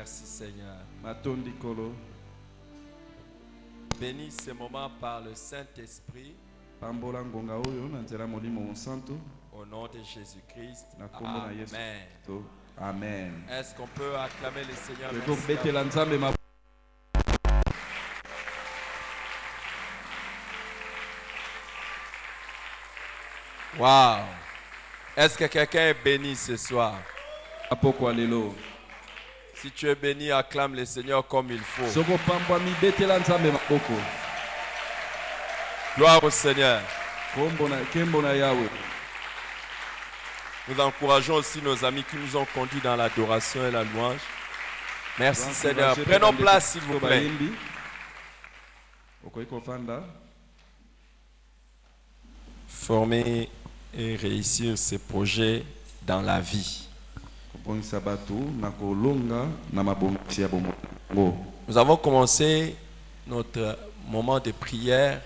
Merci Seigneur. Matondi kolo. Bénis ce moment par le Saint-Esprit. Pambola ngonga oyo na nzela molimo santo. Au nom de Jésus-Christ. Na kombo na Yesu. Amen. Amen. Est-ce qu'on peut acclamer le Seigneur? Wow. Est-ce que quelqu'un est béni ce soir? Si tu es béni, acclame le Seigneur comme il faut. Gloire au Seigneur. Nous encourageons aussi nos amis qui nous ont conduits dans l'adoration et la louange. Merci Seigneur. Prenons place s'il vous plaît. Former et réussir ces projets dans la vie. Nous avons commencé notre moment de prière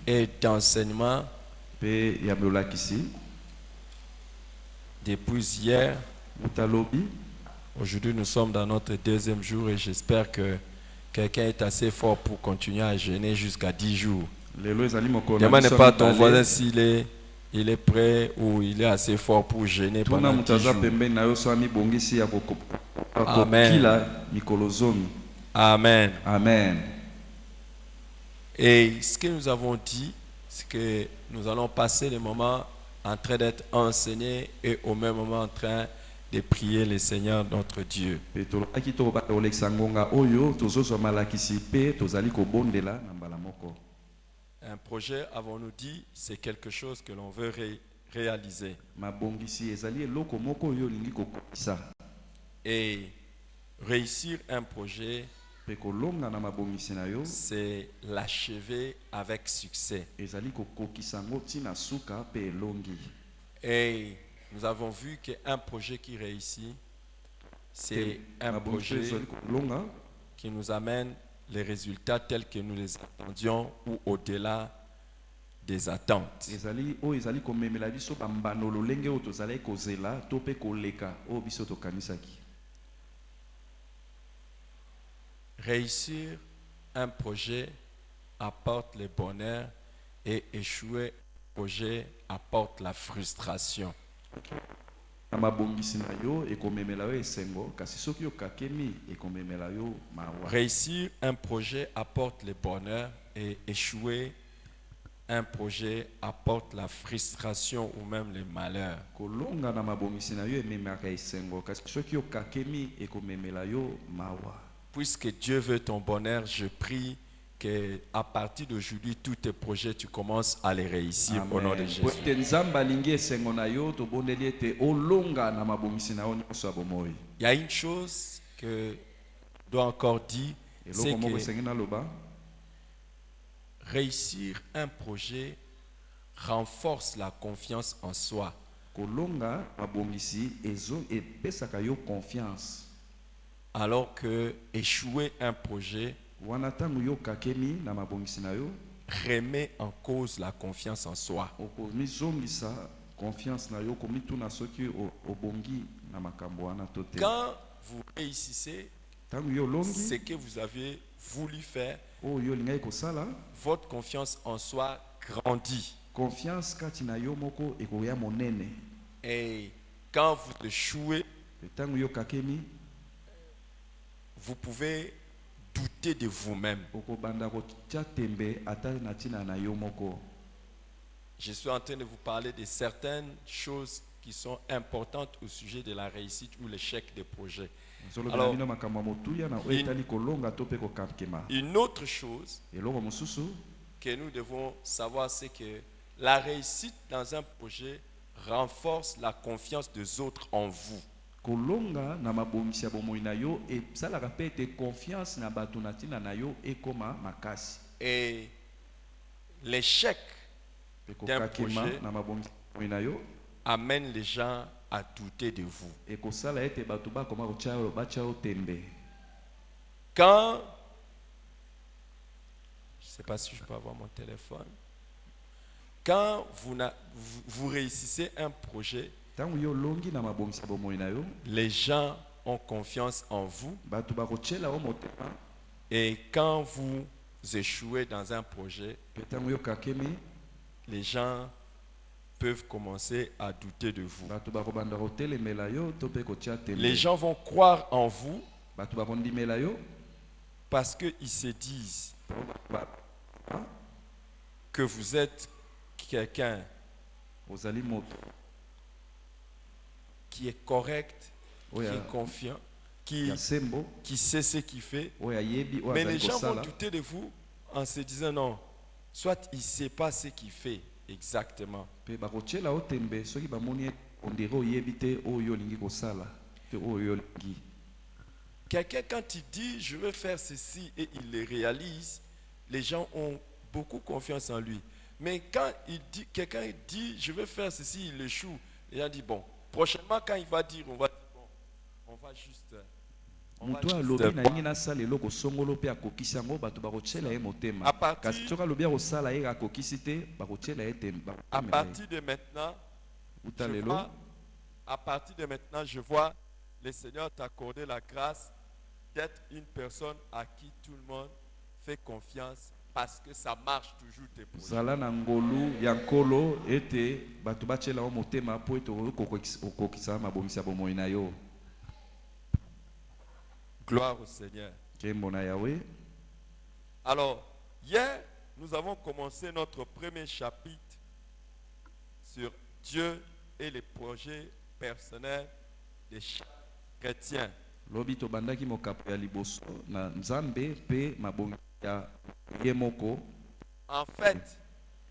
et d'enseignement depuis hier. Aujourd'hui, nous sommes dans notre deuxième jour et j'espère que quelqu'un est assez fort pour continuer à jeûner jusqu'à 10 jours. Ne demande pas à ton voisin s'il est prêt ou il est assez fort pour jeûner pendant 10 jours. Amen. Amen. Amen. Et ce que nous avons dit, c'est que nous allons passer le moment en train d'être enseignés et au même moment en train de prier le Seigneur notre Dieu. Un projet, avons-nous dit, c'est quelque chose que l'on veut réaliser. Et réussir un projet, c'est l'achever avec succès. Et nous avons vu qu'un projet qui réussit, c'est un projet qui nous amène les résultats tels que nous les attendions ou au-delà des attentes. Réussir un projet apporte le bonheur et échouer un projet apporte la frustration. Réussir un projet apporte le bonheur et échouer un projet apporte la frustration ou même le malheur. Puisque Dieu veut ton bonheur, je prie qu'à partir d'aujourd'hui, tous tes projets, tu commences à les réussir. Amen. Au nom de Jésus. Il y a une chose que je dois encore dire, c'est que réussir un projet renforce la confiance en soi. Alors que échouer un projet remet en cause la confiance en soi. Quand vous réussissez ce que vous avez voulu faire, votre confiance en soi grandit. Et quand vous échouez, vous pouvez douter de vous-même. Je suis en train de vous parler de certaines choses qui sont importantes au sujet de la réussite ou l'échec des projets. Alors, une autre chose que nous devons savoir, c'est que la réussite dans un projet renforce la confiance des autres en vous. Et l'échec d'un projet amène les gens à douter de vous. Quand, je ne sais pas si je peux avoir mon téléphone, quand vous réussissez un projet, Tangu yo longi na mabongisa bomoi na yo. Les gens ont confiance en vous. Batu bakochela o motema. Et quand vous échouez dans un projet, Tangu yo kakemi. Les gens peuvent commencer à douter de vous. Batu bakobanda kotelemela yo to pe kotia tembe. Les gens vont croire en vous. Batu bakondimela yo. Parce qu'ils se disent que vous êtes quelqu'un qui est correct, qui est confiant, qui sait ce qu'il fait. Mais les gens vont douter de vous en se disant non, soit il ne sait pas ce qu'il fait exactement. Quelqu'un, quand il dit je veux faire ceci et il le réalise, les gens ont beaucoup confiance en lui. Mais quand quelqu'un dit je veux faire ceci, il échoue, les gens disent bon, prochainement quand il va dire, on va juste à partir de maintenant, je vois le Seigneur t'accorder la grâce d'être une personne à qui tout le monde fait confiance parce que ça marche toujours tes projets. Gloire au Seigneur. Alors, hier, nous avons commencé notre premier chapitre sur Dieu et les projets personnels de chaque chrétien. En fait,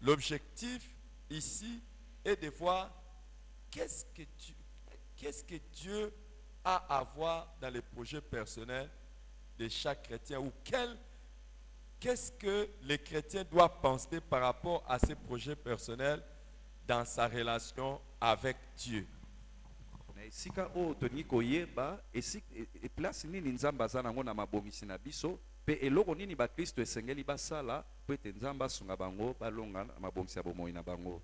l'objectif ici est de voir qu'est-ce que Dieu a à voir dans les projets personnels de chaque chrétien, ou qu'est-ce que les chrétiens doivent penser par rapport à ces projets personnels dans sa relation avec Dieu. Sika o toni koyeba et place nini nzamba za nango na mabongisi na biso pe eloko nini ba Kristo esengeli basala po ete nzamba sunga bango balonga na mabongisi ya bomoi na bango.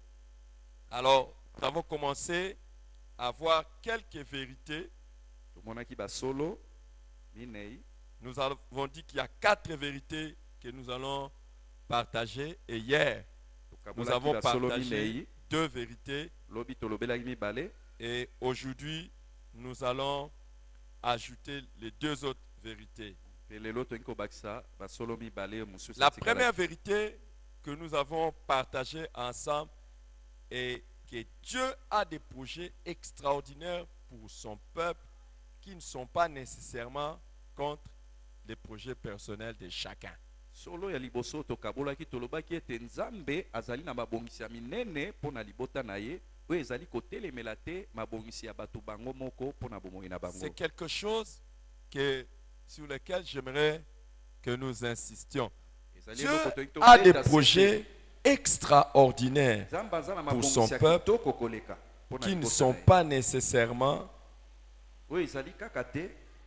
Alors, nous avons commencé à voir quelques vérités. Tomonaki ba solo minei. Nous avons dit qu'il y a 4 vérités que nous allons partager, et hier nous avons partagé 2 vérités. Lobi tolobelaki mibale. Et aujourd'hui, nous allons ajouter les 2 autres vérités. La première vérité que nous avons partagée ensemble est que Dieu a des projets extraordinaires pour son peuple qui ne sont pas nécessairement contre les projets personnels de chacun. Solo ya liboso tokabolaki tolobaki ete Nzambe azali na mabongisi ya minene pona libota na ye. C'est quelque chose sur lequel j'aimerais que nous insistions. Dieu a des projets extraordinaires pour son peuple qui ne sont pas nécessairement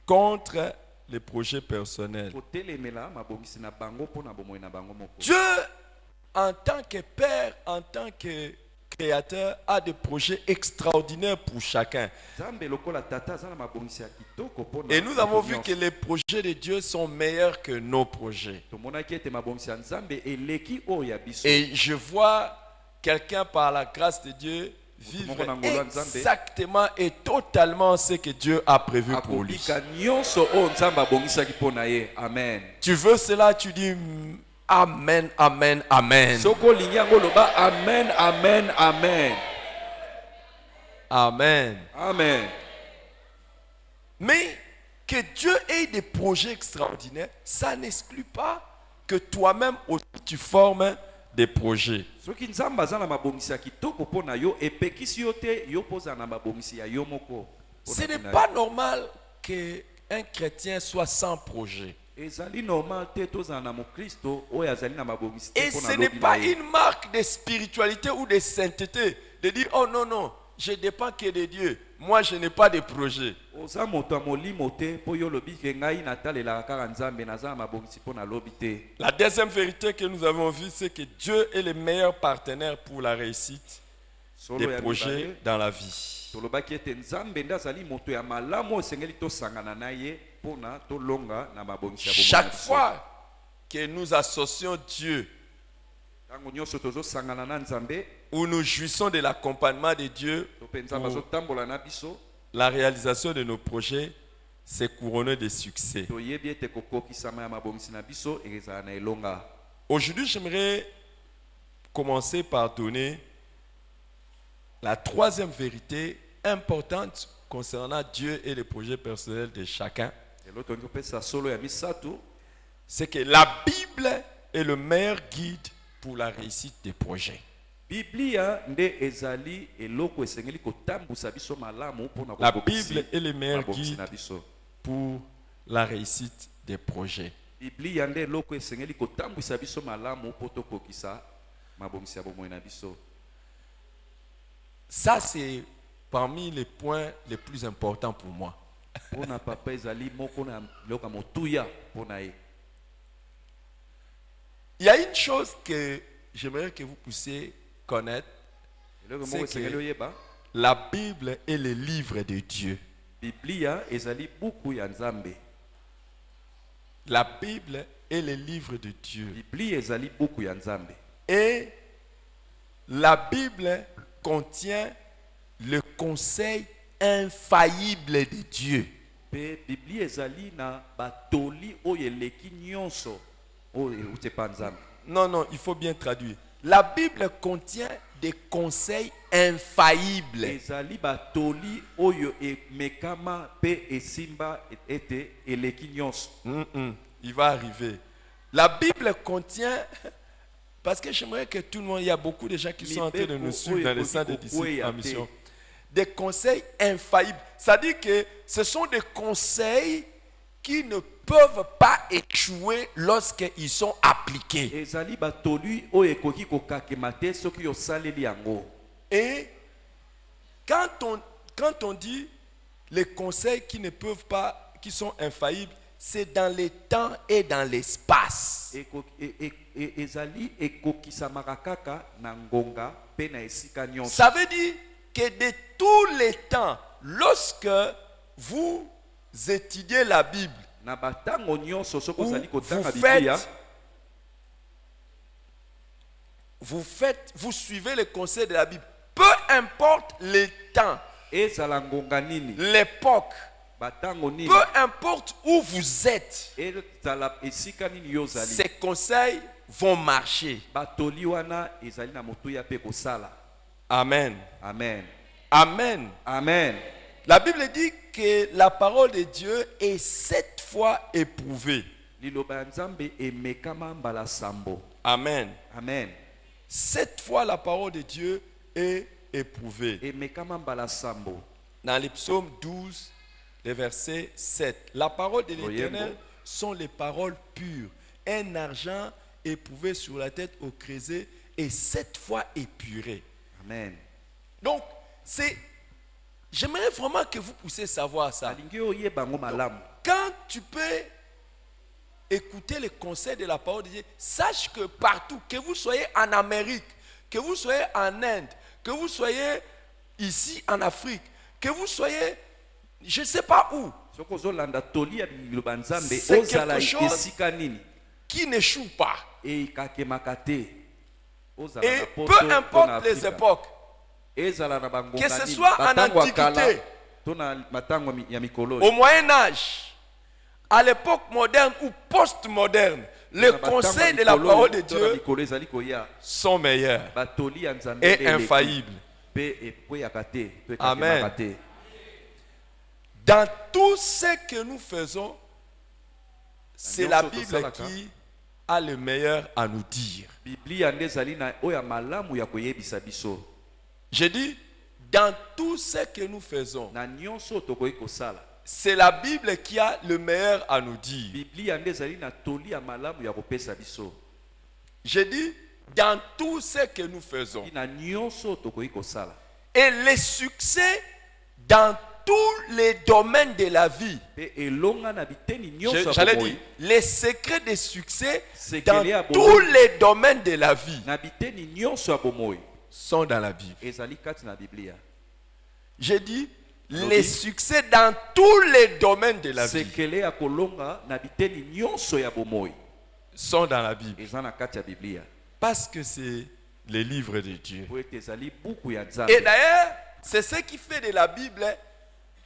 contre les projets personnels. Dieu, en tant que Père, en tant que Créateur, a des projets extraordinaires pour chacun. Et nous avons vu que les projets de Dieu sont meilleurs que nos projets. Et je vois quelqu'un par la grâce de Dieu vivre exactement et totalement ce que Dieu a prévu pour lui. Tu veux cela, tu dis Amen, amen, amen. Amen, amen, amen. Amen. Amen. Mais que Dieu ait des projets extraordinaires, ça n'exclut pas que toi-même aussi tu formes des projets. Ce n'est pas normal qu'un chrétien soit sans projet. Et ce n'est pas une marque de spiritualité ou de sainteté de dire oh non, non, je dépends que de Dieu. Moi, je n'ai pas de projet. La deuxième vérité que nous avons vue, c'est que Dieu est le meilleur partenaire pour la réussite des projets dans la vie. Chaque fois que nous associons Dieu ou nous jouissons de l'accompagnement de Dieu pour la réalisation de nos projets, c'est couronné de succès. Aujourd'hui, j'aimerais commencer par donner la troisième vérité importante concernant Dieu et les projets personnels de chacun. C'est que la Bible est le meilleur guide pour la réussite des projets. La Bible est le meilleur guide pour la réussite des projets. Ça, c'est parmi les points les plus importants pour moi. Il y a une chose que j'aimerais que vous puissiez connaître, c'est que la Bible est le livre de Dieu. La Bible est le livre de Dieu. Et la Bible contient le conseil infaillible de Dieu. Non, il faut bien traduire. La Bible contient des conseils infaillibles. Il va arriver. La Bible contient, parce que j'aimerais que tout le monde, il y a beaucoup de gens qui sont en train de nous suivre dans le centre des disciples en mission. Des conseils infaillibles. C'est-à-dire que ce sont des conseils qui ne peuvent pas échouer lorsqu'ils sont appliqués. Et quand on dit les conseils qui ne peuvent pas, qui sont infaillibles, c'est dans le temps et dans l'espace. Ça veut dire que de tous les temps, lorsque vous étudiez la Bible, vous suivez les conseils de la Bible, peu importe le temps, l'époque, peu importe où vous êtes, ces conseils vont marcher. Amen. Amen. Amen. Amen. La Bible dit que la parole de Dieu est 7 fois éprouvée. Amen. Amen. 7 fois la parole de Dieu est éprouvée. Dans les psaumes 12, le verset 7. La parole de l'Éternel sont les paroles pures. Un argent éprouvé sur la tête au creuset et 7 fois épuré. Amen. Donc, j'aimerais vraiment que vous puissiez savoir ça. Donc, quand tu peux écouter les conseils de la parole de Dieu, sache que partout, que vous soyez en Amérique, que vous soyez en Inde, que vous soyez ici en Afrique, que vous soyez, je ne sais pas où, c'est quelque chose qui n'échoue pas. Et peu importe les époques, que ce soit en Antiquité, au Moyen-Âge, à l'époque moderne ou post-moderne, les conseils de la parole de Dieu sont meilleurs et infaillibles. Amen. Dans tout ce que nous faisons, c'est la Bible qui a le meilleur à nous dire. Je dis, dans tout ce que nous faisons, c'est la Bible qui a le meilleur à nous dire. Je dis, dans tout ce que nous faisons. Et le succès dans tous les domaines de la vie. J'allais dire, les secrets de succès dans tous les domaines de la vie sont dans la Bible. ezali kati na Biblia. J'ai dit les succès dans tous les domaines de la vie sekele ya kolonga na biteni nyonso ya bomoi sont dans la Bible. eza na kati ya Biblia. Parce que c'est les livres de Dieu. Po ete ezali buku ya Et Nzambe. d'ailleurs, c'est ce qui fait de la Bible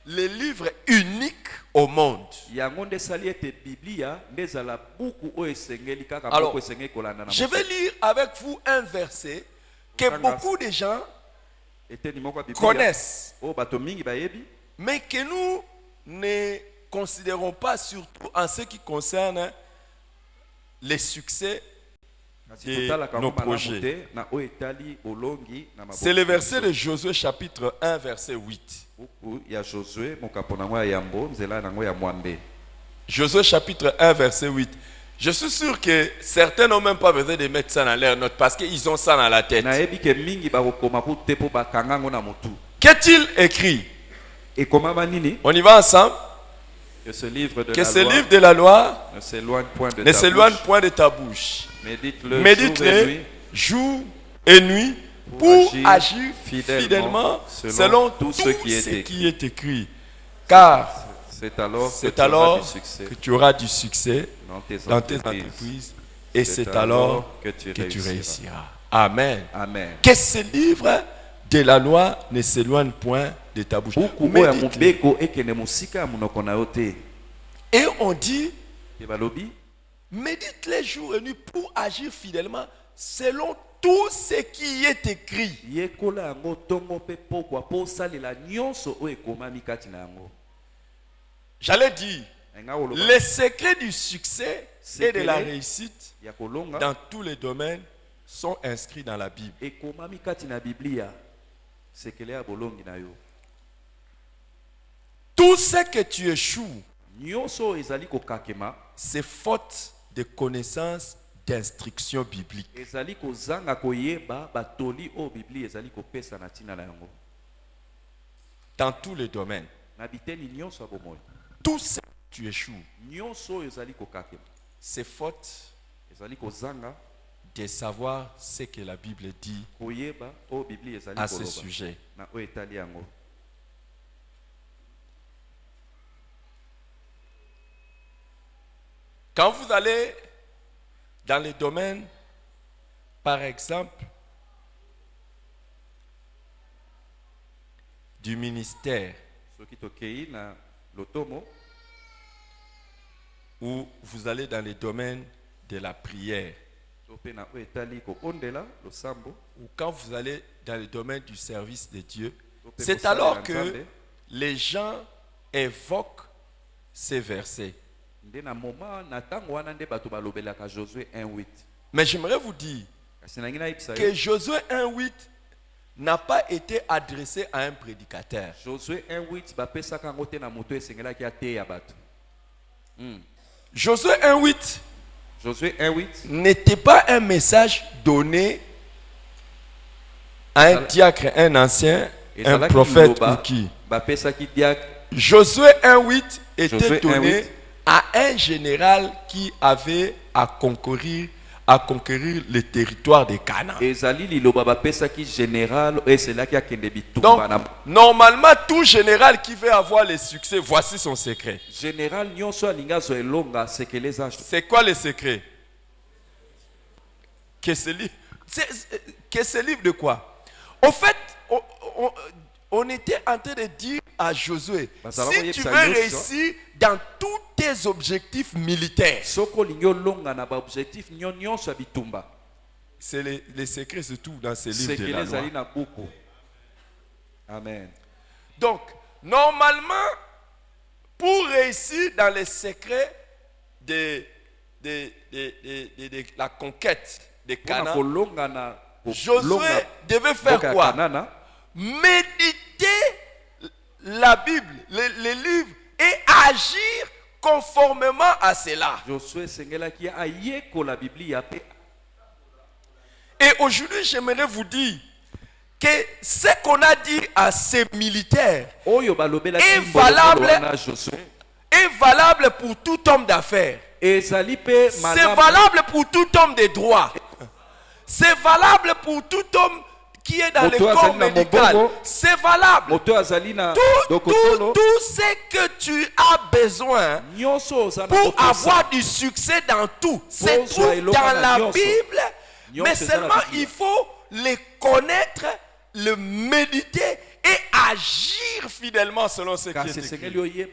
le livre unique au monde. yango nde esali ete Biblia nde ezala buku oyo esengeli kaka Alors, buku esengeli kolanda na je vais lire avec vous un verset que beaucoup de gens eteni moko ya Biblia connaissent, oyo bato mingi bayebi mais que nous ne considérons pas, surtout en ce qui concerne les succès de nos projets. C'est le verset de Josué chapitre 1 verset 8. Josué chapitre 1 verset 8. Je suis sûr que certains n'ont même pas besoin de mettre ça dans leur note parce qu'ils ont ça dans la tête. Qu'est-il écrit? On y va ensemble. Que ce livre de la loi ne s'éloigne point de ta bouche. Médite-le jour et nuit pour agir fidèlement selon tout ce qui est écrit. Car c'est alors que tu auras du succès dans tes entreprises et c'est alors que tu réussiras. Amen. Que ce livre de la loi ne s'éloigne point de ta bouche. Et on dit, médite les jours et nuits pour agir fidèlement selon tout ce qui est écrit. J'allais dire, les secrets du succès et de la réussite dans tous les domaines sont inscrits dans la Bible. Tout ce que tu échoues, c'est faute de connaissance d'instruction biblique. Dans tous les domaines. Tout ce que tu échoues, c'est faute de savoir ce que la Bible dit à ce sujet. Quand vous allez dans les domaines, par exemple, du ministère, ou vous allez dans les domaines de la prière, ou quand vous allez dans le domaine du service de Dieu, c'est alors que les gens évoquent ces versets. Mais j'aimerais vous dire que Josué 1:8 n'a pas été adressé à un prédicateur. Josué 1:8 n'était pas un message donné à un diacre, un ancien, un prophète ou qui. Josué 1:8 était donné à un général qui avait à conquérir le territoire de Canaan. Donc, normalement, tout général qui veut avoir le succès, voici son secret. C'est quoi le secret? Que ce livre de quoi? En fait, on était en train de dire à Josué, si tu veux réussir dans tous tes objectifs militaires, c'est les secrets se trouvent dans ce livre de la loi. Amen. Donc, normalement, pour réussir dans les secrets de la conquête de Canaan, Josué devait faire quoi? Méditer la Bible, les livres, et agir conformément à cela. Et aujourd'hui, j'aimerais vous dire que ce qu'on a dit à ces militaires est valable pour tout homme d'affaires. C'est valable pour tout homme de droit. C'est valable pour tout homme qui est dans le corps médical, c'est valable. Tout ce que tu as besoin pour avoir du succès dans tout, c'est tout dans la Bible, mais seulement il faut les connaître, le méditer et agir fidèlement selon ce qui est écrit.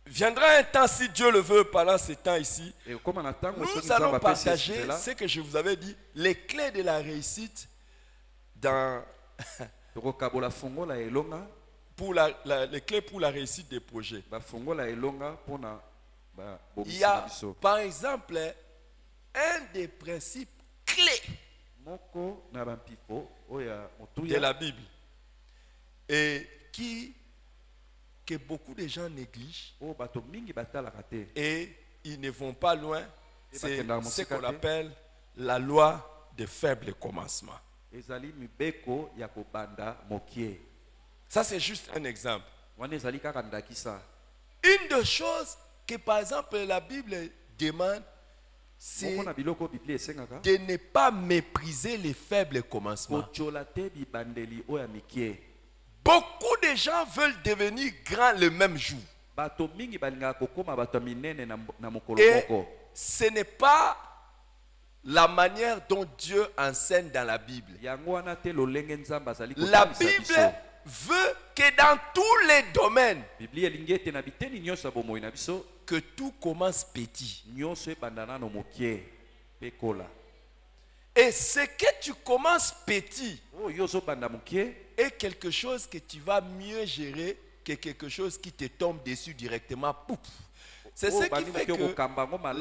Viendra un temps, si Dieu le veut, pendant ce temps ici, nous allons partager ce que je vous avais dit, les clés de la réussite dans les clés pour la réussite des projets. Il y a, par exemple, un des principes clés de la Bible et que beaucoup de gens négligent et ils ne vont pas loin, c'est ce qu'on appelle la loi des faibles commencements. Ça, c'est juste un exemple. Une des choses que, par exemple, la Bible demande, c'est de ne pas mépriser les faibles commencements. Beaucoup de gens veulent devenir grands le même jour. Et ce n'est pas la manière dont Dieu enseigne dans la Bible. La Bible veut que dans tous les domaines, que tout commence petit. Et ce que tu commences petit est quelque chose que tu vas mieux gérer que quelque chose qui te tombe dessus directement. C'est ce qui fait que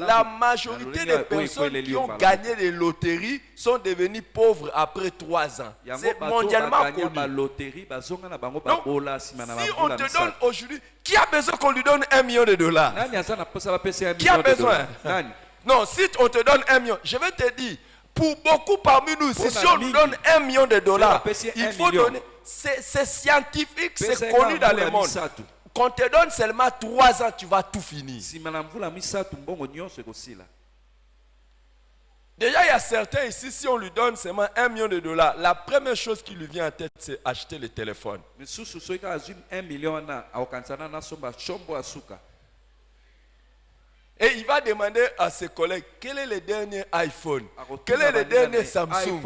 la majorité des personnes qui ont gagné les loteries sont devenues pauvres après 3 ans. C'est mondialement connu. Donc, si on te donne aujourd'hui, qui a besoin qu'on lui donne $1 million? Qui a besoin? Non, si on te donne 1 million, je vais te dire, pour beaucoup parmi nous, si on nous donne $1 million, il faut donner. C'est scientifique, c'est connu dans le monde. Quand on te donne seulement 3 ans, tu vas tout finir. Déjà, il y a certains ici, si on lui donne seulement $1 million, la première chose qui lui vient en tête, c'est acheter le téléphone. Et il va demander à ses collègues, quel est le dernier iPhone? Quel est le dernier Samsung?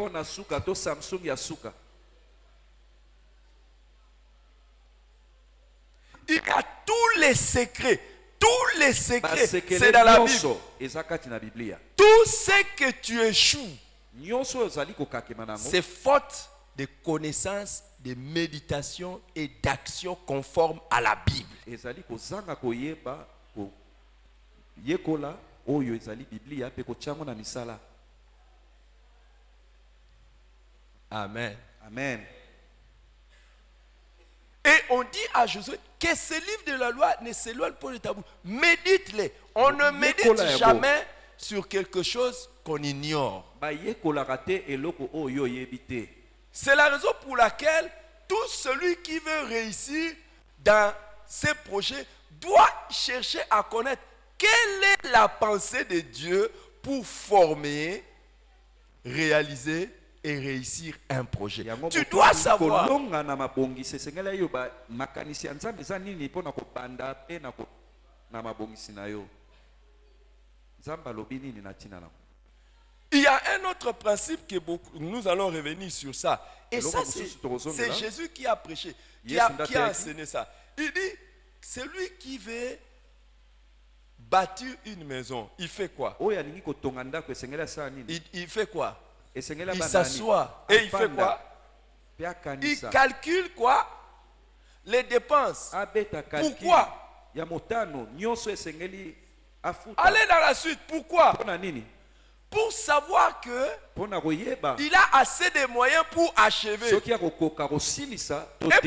Il y a tous les secrets. Tous les secrets, c'est dans la Bible. Tout ce que tu échoues, c'est faute de connaissances, de méditation et d'action conformes à la Bible. Amen. Amen. Et on dit à Josué que ce livre de la loi ne s'éloigne pas de ta bouche. Médite-les. On ne médite jamais sur quelque chose qu'on ignore. C'est la raison pour laquelle tout celui qui veut réussir dans ses projets doit chercher à connaître quelle est la pensée de Dieu pour former, réaliser et réussir un projet. Tu dois savoir. Il y a un autre principe que nous allons revenir sur ça. Et ça, c'est Jésus qui a prêché, qui a enseigné ça. Il dit, celui qui veut bâtir une maison, il fait quoi? Il fait quoi? Il s'assoit et il fait quoi? Il calcule quoi? Les dépenses. Pourquoi? Allez dans la suite. Pourquoi? Pour savoir que il a assez de moyens pour achever. Et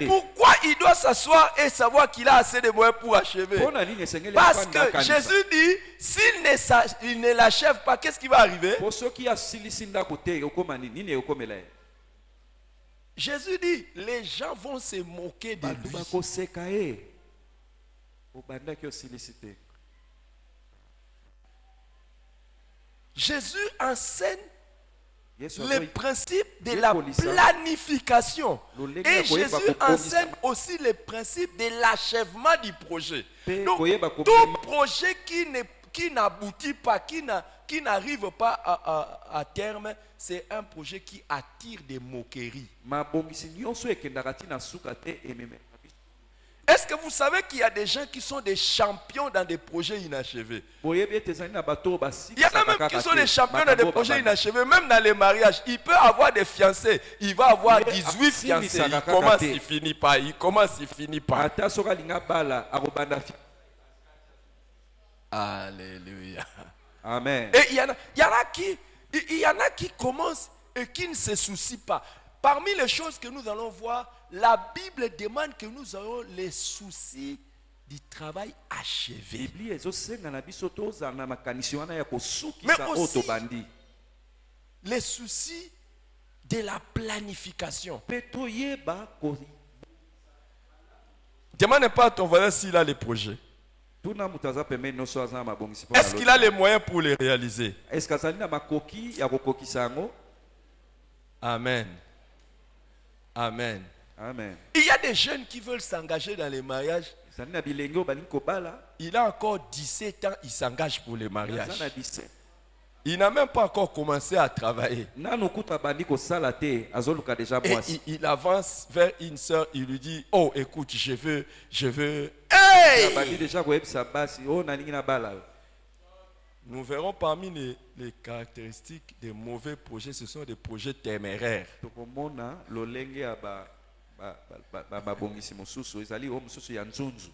pourquoi il doit s'asseoir et savoir qu'il a assez de moyens pour achever? Parce que Jésus dit, s'il ne l'achève pas, qu'est-ce qui va arriver? Jésus dit, les gens vont se moquer de lui. Jésus enseigne Yesu les azoyi- principes de Ye la kolisa. planification. Lolenge Et ya koyeba Jésus kokomisa. enseigne aussi les principes de l'achèvement du projet. Pe Donc, koyeba tout kokomisa. projet qui n'aboutit pas, qui n'arrive pas à terme, c'est un projet qui attire des moqueries. Mabongisi nyonso ekendaka tina suka te ememe. Est-ce que vous savez qu'il y a des gens qui sont des champions dans des projets inachevés? Boyebi ete ezali na bato basi. Il y en a même qui sont des champions dans des projets inachevés, même dans les mariages. Il peut avoir des fiancés, il va avoir Mais 18 si fiancés. misaka Il commence, kaka te. il finit pas. Il commence, il finit pas. Ata soka linga bala akobanda fi. Alléluia. Amen. Et il y en a qui commencent et qui ne se soucient pas. Parmi les choses que nous allons voir, la Bible demande que nous ayons les soucis du travail achevé. Biblia ezosenga na biso tozala na makanisi wana ya Mais kosukisa oyo aussi- tobandi. Les soucis de la planification. Pe toyeba ko Demande pas à ton voisin s'il a les projets. tuna mutu aza pembeni nyonso aza na mabongisi mpo Est-ce qu'il a les moyens pour les réaliser? Est-ce que azali na makoki ya kokokisa yango? Amen. Amen. Amen. Il y a des jeunes qui veulent s'engager dans les mariages. Ezali na bilenge oyo balingi kobala. Il a encore 17 ans, il s'engage pour les Aza mariages. na 17. Il n'a même pas encore commencé à travailler. Nanu kuta bandi kosala te azoluka déjà Et mwasi. il avance vers une soeur, il lui dit, oh écoute, je veux. Bandi Hey! déjà koyebisa basi oyo nalingi na bala. Nous verrons parmi les caractéristiques des mauvais projets, ce sont des projets téméraires. Tokomona lolenge ya babongisi mosusu ezali oyo mosusu ya nzunzu.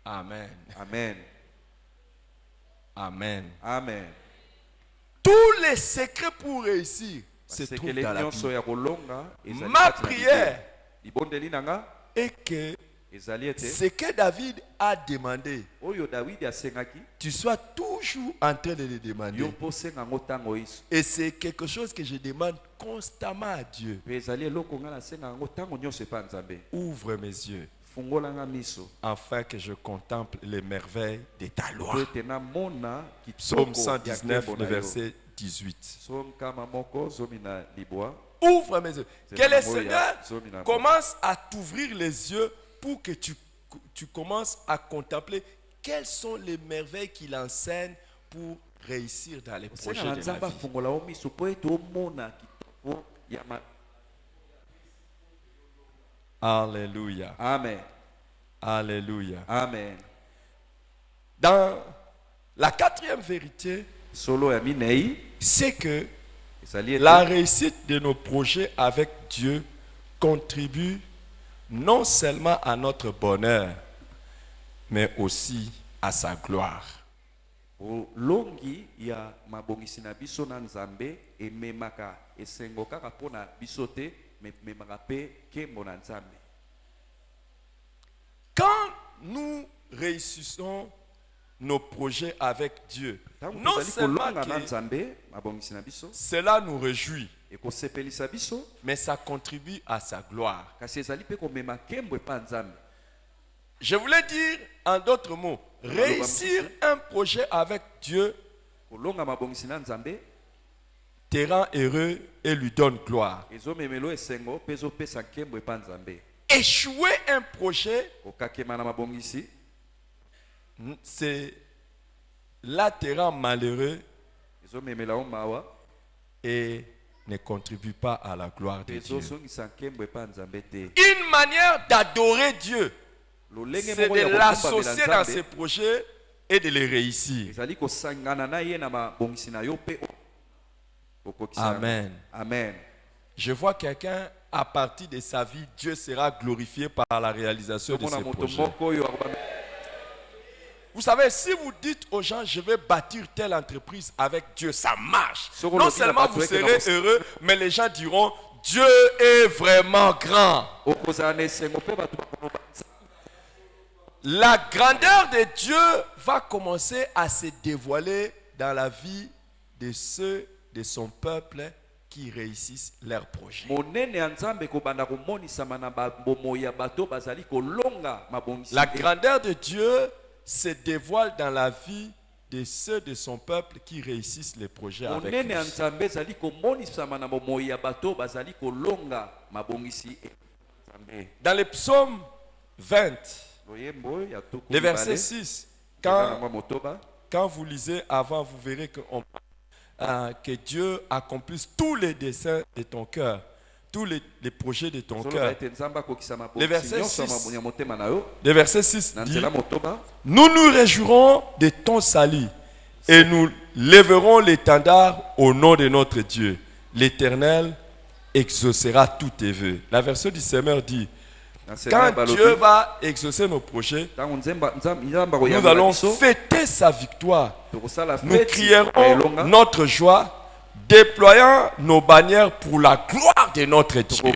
Amen. Amen. Amen. Amen. Tous les secrets pour réussir se trouvent Basekele dans la nyonso Bible. ya kolonga ezali Ma kati na prière Biblia. Libondeli nanga Et que ezali ete ce que David a demandé, oyo Dawidi asengaki tu sois toujours en train de le yo demander. mpo senga ngo ntango iso. Et c'est quelque chose que je demande constamment à Dieu. Mpe ezali eloko nga nasenga yango ntango nyonso epa Nzambe. Ouvre mes yeux Fungolanga miso afin que je contemple les merveilles de ta loi. po ete namona Psaume kitoko ya 119, nkembo le na yo. verset 18. Psaume nkama moko zomi na libwa. Ouvre mes yeux. C'est Que le le mot, Seigneur zomi na- commence à t'ouvrir les yeux pour que tu commences à contempler quelles sont les merveilles qu'il enseigne pour réussir dans les projets Senga na de Nzambe la vie. afungola yo miso po ete omona kitoko ya Alléluia. Amen. Alléluia. Amen. Dans la quatrième vérité, Solo ya minei c'est que ezali ete la réussite de nos projets avec Dieu contribue non seulement à notre bonheur, mais aussi à sa gloire. longi ya mabongisi na biso na Nzambe ememaka esengo kaka mpona biso te me memaka mpe nkembo na Nzambe. Quand nous réussissons nos projets avec Dieu, Ntango non tozali seulement kolonga na que Nzambe mabongisi na biso cela nous réjouit, ekosepelisa biso mais ça contribue à sa gloire. kasi ezali mpe komema nkembo epa Nzambe. Je voulais dire en d'autres mots, réussir un projet avec Dieu kolonga mabongisi na Nzambe te rend heureux et lui donne gloire. ezomemelo esengo mpe ezopesa nkembo epa Nzambe. Échouer un projet, kokakema na mabongisi c'est là te rend malheureux ezomemela yo mawa et ne contribue pas à la gloire mpe de Dieu. ezosongisa nkembo epa Nzambe te. Une manière d'adorer Dieu, lolenge c'est moko ya de kokumbamela l'associer dans ses Nzambe projets et de les réussir. ezali kosangana na ye na mabongisi na yo mpe okokisa yango. Amen. Amen. Je vois quelqu'un, à partir de sa vie, Dieu sera glorifié par la réalisation de Tomona ses moto projets. moko oyo akobanda- Vous savez, si vous dites aux gens, je vais bâtir telle entreprise avec Dieu, ça marche. Soko Non lobi na seulement bato vous eke serez na- heureux, mais les gens diront, Dieu est vraiment grand. okozala na esengo mpe bato bakoloba La grandeur de Dieu va commencer à se dévoiler dans la vie de ceux de son peuple qui réussissent leurs projets. monene ya Nzambe ekobanda komonisama na bomoi ya bato bazali kolonga mabongisi La te. grandeur de Dieu se dévoile dans la vie de ceux de son peuple qui réussissent les projets avec monene ya lui. nzambe ezali komonisama na bomoi ya bato bazali kolonga mabongisi nzambe. Dans le psaume 20, loyembo ya tuku le verset mibale, 6, ezala mwa motoba. quand vous lisez avant, vous verrez que Dieu accomplisse tous les desseins de ton cœur, tous les projets de ton Zoloba cœur. ete nzambe akokisa Le mabongisi verset nyonso 6. ya motema na yo Le verset 6 na dit, nzela motoba. nous nous réjouirons de ton salut et nous lèverons l'étendard au nom de notre Dieu. L'Éternel exaucera tous tes vœux. La version du Seigneur dit, quand Dieu va exaucer nos projets, nous allons fêter sa victoire. Nous crierons notre joie, déployant nos bannières pour la gloire de notre Dieu.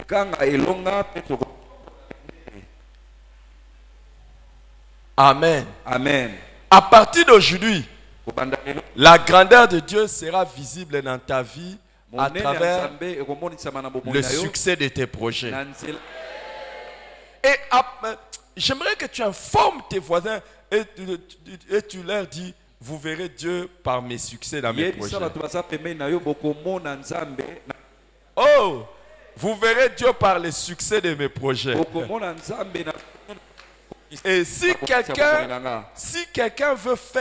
Amen. Amen. À partir d'aujourd'hui, la grandeur de Dieu sera visible dans ta vie à travers le succès de tes projets. Et j'aimerais que tu informes tes voisins et tu leur dis, vous verrez Dieu par mes succès dans mes projets. Oh, vous verrez Dieu par les succès de mes projets. Et si quelqu'un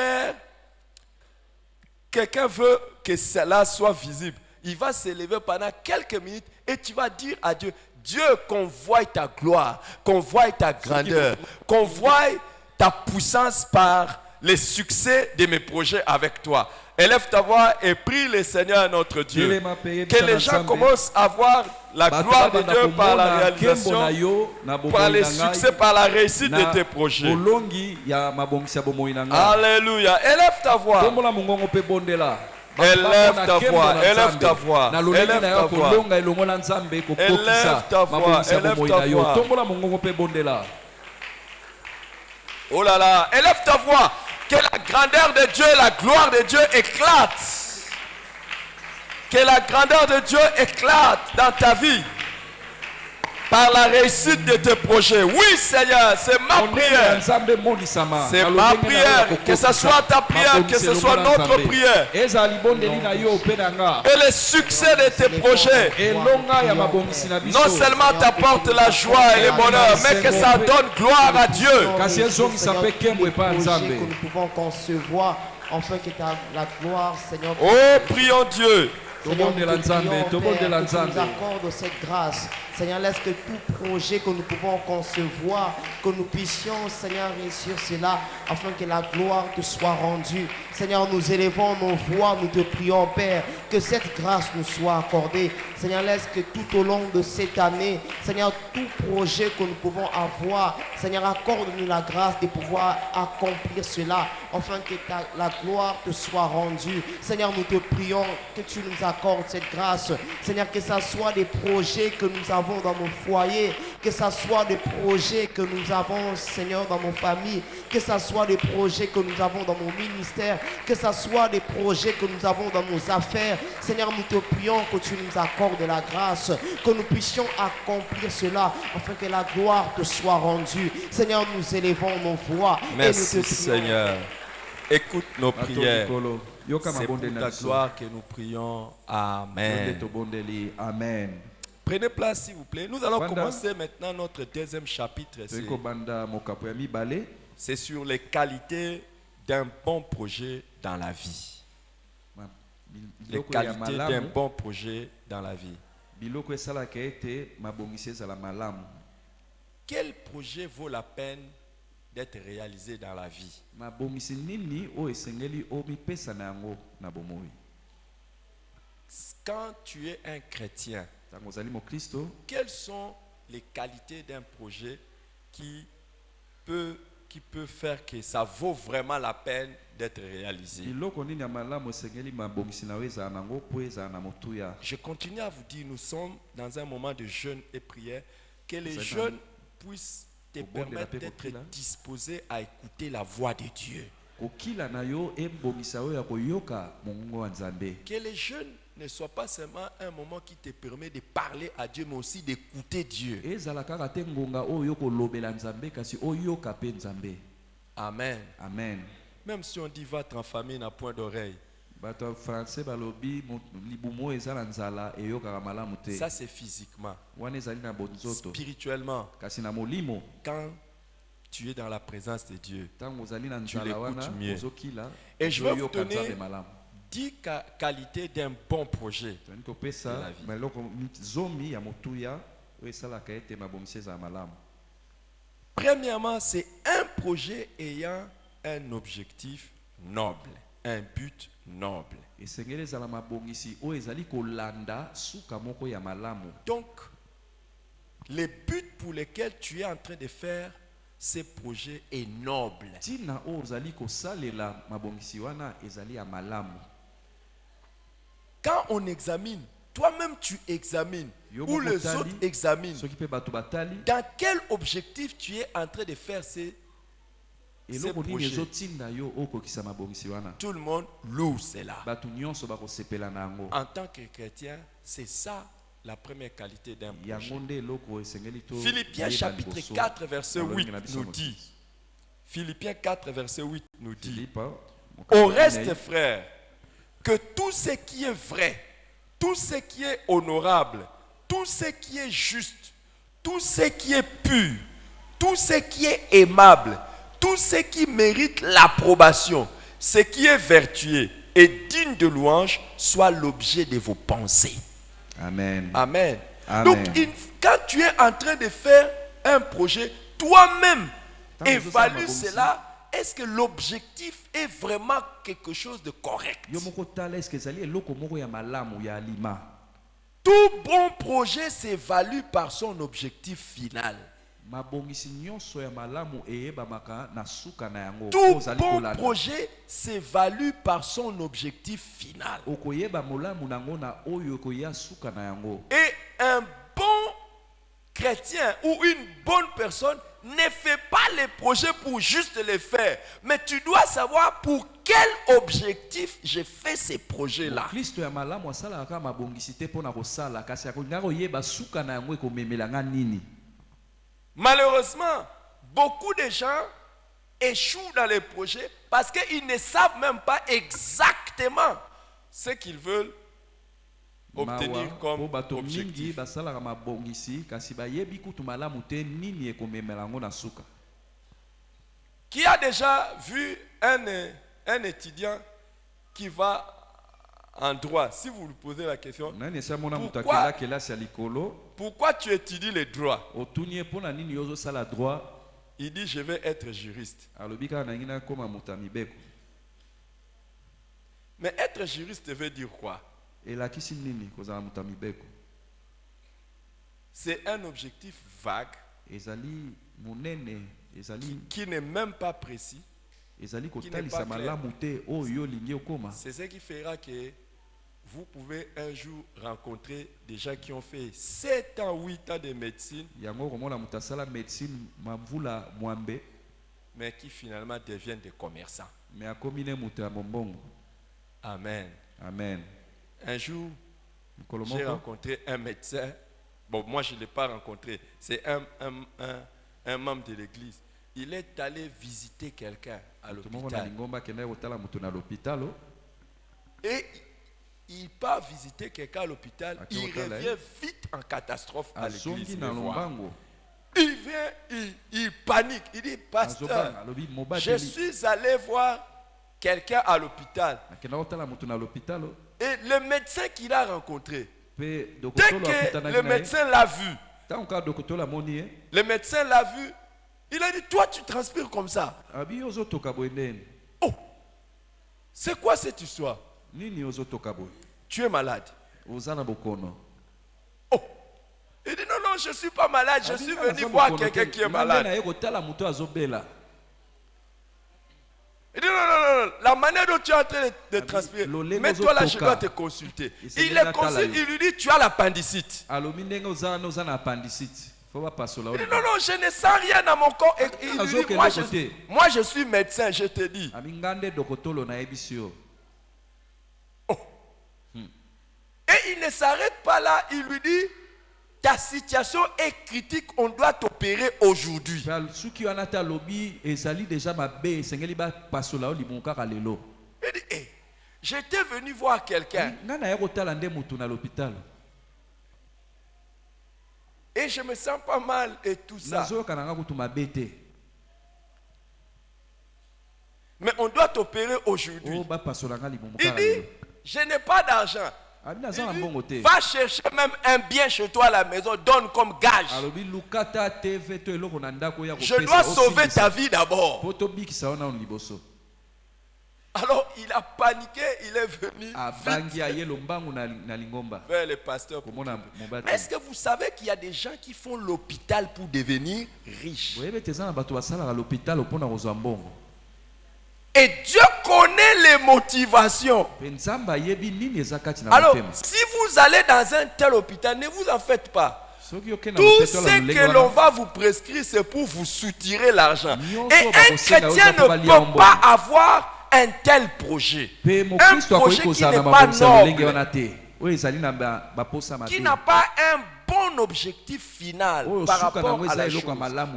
veut que cela soit visible, il va s'élever pendant quelques minutes et tu vas dire à Dieu, Dieu, qu'on voie ta gloire, qu'on voie ta grandeur, qu'on voie ta puissance par les succès de mes projets avec toi. Élève ta voix et prie le Seigneur notre Dieu. Que les gens commencent à voir la gloire de Dieu par la réalisation, par les succès, par la réussite de tes projets. Alléluia. Élève ta voix. Élève ta voix, élève ta voix, élève ta voix, élève ta voix, élève ta voix. Oh là là, élève ta voix, que la grandeur de Dieu, la gloire de Dieu éclate. Que la grandeur de Dieu éclate dans ta vie. Par la réussite de tes projets. Oui, Seigneur, c'est ma prière. C'est ma prière. Que ce soit ta prière, que ce soit notre prière. Et le succès de tes projets non seulement t'apporte la joie et le bonheur, mais que ça donne gloire à Dieu. Que nous pouvons concevoir, enfin que la gloire, Seigneur. Oh, prions Dieu. Seigneur, nous nous accorde cette grâce. Seigneur, laisse que tout projet que nous pouvons concevoir, que nous puissions, Seigneur, réussir cela, afin que la gloire te soit rendue. Seigneur, nous élevons nos voix, nous te prions, Père, que cette grâce nous soit accordée. Seigneur, laisse que tout au long de cette année, Seigneur, tout projet que nous pouvons avoir, Seigneur, accorde-nous la grâce de pouvoir accomplir cela, afin que la gloire te soit rendue. Seigneur, nous te prions que tu nous accordes cette grâce. Seigneur, que ce soit des projets que nous avons dans mon foyer, que ce soit des projets que nous avons, Seigneur, dans mon famille, que ce soit des projets que nous avons dans mon ministère, que ce soit des projets que nous avons dans nos affaires. Seigneur, nous te prions que tu nous accordes la grâce, que nous puissions accomplir cela, afin que la gloire te soit rendue. Seigneur, nous élevons nos voix. Merci, et nous te Seigneur. Écoute nos prières. C'est pour ta gloire que nous prions. Amen. Amen. Prenez place s'il vous plaît. Nous allons commencer maintenant notre deuxième chapitre. C'est sur les qualités d'un bon projet dans la vie. Les qualités d'un bon projet dans la vie. Quel projet vaut la peine d'être réalisé dans la vie? Quand tu es un chrétien, quelles sont les qualités d'un projet qui peut faire que ça vaut vraiment la peine d'être réalisé? Je continue à vous dire, nous sommes dans un moment de jeûne et prière, que les jeunes puissent te permettre d'être disposés à écouter la voix de Dieu. Que les jeunes ne soient pas seulement un moment qui te permet de parler à Dieu, mais aussi d'écouter Dieu. Amen. Amen. même si on dit va-t'en en famille, n'a point d'oreille. Ça c'est physiquement. Spirituellement, quand tu es dans la présence de Dieu, tu l'écoutes mieux. Et je vais vous donner 10 qualités d'un bon projet de la vie. Premièrement, c'est un projet ayant un objectif noble, un but noble. Donc, les buts pour lesquels tu es en train de faire ces projets est noble. Quand on examine, toi-même tu examines, ou les autres examinent, dans quel objectif tu es en train de faire ces projets. Tout le monde loue cela. En tant que chrétien, c'est ça la première qualité d'un projet. Philippiens chapitre 4 verset 8 nous dit, Philippiens 4 verset 8 nous dit, au reste frères, que tout ce qui est vrai, tout ce qui est honorable, tout ce qui est juste, tout ce qui est pur, tout ce qui est aimable, tout ce qui mérite l'approbation, ce qui est vertueux et digne de louange, soit l'objet de vos pensées. Amen. Amen. Donc, quand tu es en train de faire un projet, toi-même, évalue cela. Est-ce que l'objectif est vraiment quelque chose de correct? Tout bon projet s'évalue par son objectif final. Tout bon projet s'évalue par son objectif final. Et un bon chrétien ou une bonne personne ne fait pas les projets pour juste les faire, mais tu dois savoir pour quel objectif j'ai fait ces projets-là. Malheureusement, beaucoup de gens échouent dans les projets parce qu'ils ne savent même pas exactement ce qu'ils veulent obtenir comme objectif. Qui a déjà vu un étudiant qui va en droit? Si vous lui posez la question, pourquoi tu étudies le droit? Il dit je vais être juriste. Mais être juriste veut dire quoi? C'est un objectif vague qui n'est même pas précis, qui n'est pas clair. C'est ce qui fera que vous pouvez un jour rencontrer des gens qui ont fait 7 ans, 8 ans de médecine, mais qui finalement deviennent des commerçants. Amen. Amen. Un jour, j'ai rencontré un médecin. Bon, moi, je ne l'ai pas rencontré. C'est un membre de l'église. Il est allé visiter quelqu'un à l'hôpital. Et il part visiter quelqu'un à l'hôpital. Il revient vite en catastrophe à l'église. Il vient, il panique. Il dit, pasteur, je suis allé voir quelqu'un à l'hôpital. Et le médecin qu'il a rencontré, dès que le médecin l'a vu, le médecin l'a vu, il a dit, toi tu transpires comme ça. Oh, c'est quoi cette histoire? Tu es malade. Oh, il dit, non, je ne suis pas malade, je suis venu voir quelqu'un qui est malade. Il dit non, la manière dont tu es en train de transpirer, mets-toi là, je dois te consulter. Il le consulte, il lui dit, tu as l'appendicite. Il dit non, je ne sens rien dans mon corps. Et il lui dit, moi je suis médecin, je te dis. Oh. Et il ne s'arrête pas là, il lui dit, ta situation est critique, on doit t'opérer aujourd'hui. Il dit, hey, j'étais venu voir quelqu'un. Et je me sens pas mal et tout ça. Mais on doit t'opérer aujourd'hui. Il dit, je n'ai pas d'argent. Va chercher même un bien chez toi à la maison, donne comme gage. Je dois sauver ta vie d'abord. Alors il a paniqué, il est venu vers le pasteur. Mais est-ce que vous savez qu'il y a des gens qui font l'hôpital pour devenir riches? Et Dieu connaît les motivations. Alors, si vous allez dans un tel hôpital, ne vous en faites pas. Tout ce que l'on va vous prescrire, c'est pour vous soutirer l'argent. Et un chrétien ne peut pas avoir un tel projet. Un projet qui n'est pas noble, qui n'a pas un bon objectif final par rapport à la chose.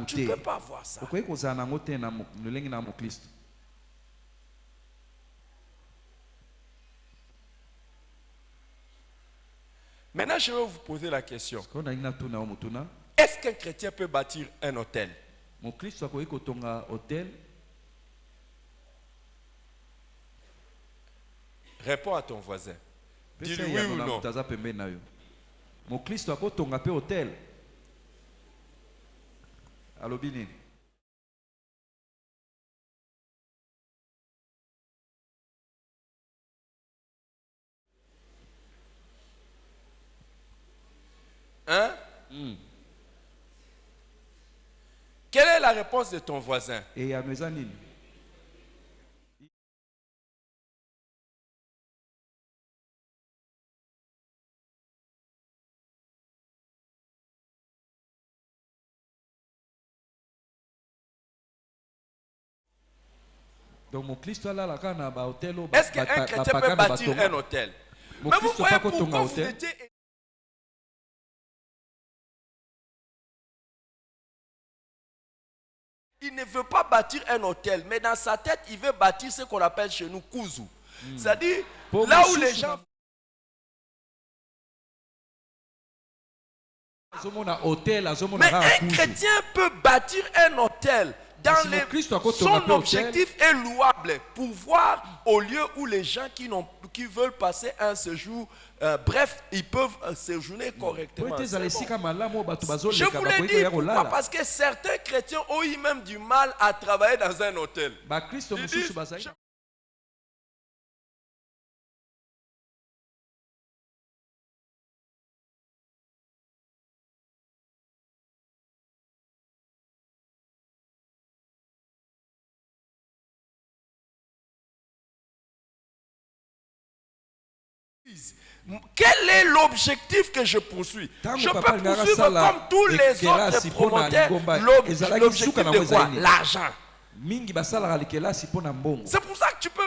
Tu ne peux pas avoir ça. Maintenant, je vais vous poser la question. Est-ce qu'un chrétien peut bâtir un hôtel? Réponds à ton voisin. Dis-lui oui ou non. Hein? Quelle est la réponse de ton voisin? Est-ce qu'un chrétien peut bâtir un hôtel? Mais vous voyez pourquoi vous étiez... Il ne veut pas bâtir un hôtel, mais dans sa tête, il veut bâtir ce qu'on appelle chez nous kuzu. C'est-à-dire, là où les gens... Mais un chrétien peut bâtir un hôtel. Son objectif est louable. Pour voir au lieu où les gens qui veulent passer un séjour, bref, ils peuvent séjourner correctement. Bon. Je vous l'ai dit, pourquoi? Parce que certains chrétiens ont eu même du mal à travailler dans un hôtel. Quel est l'objectif que je poursuis? Je peux poursuivre comme tous les autres promoteurs l'objectif de quoi? L'argent. C'est pour ça que tu peux...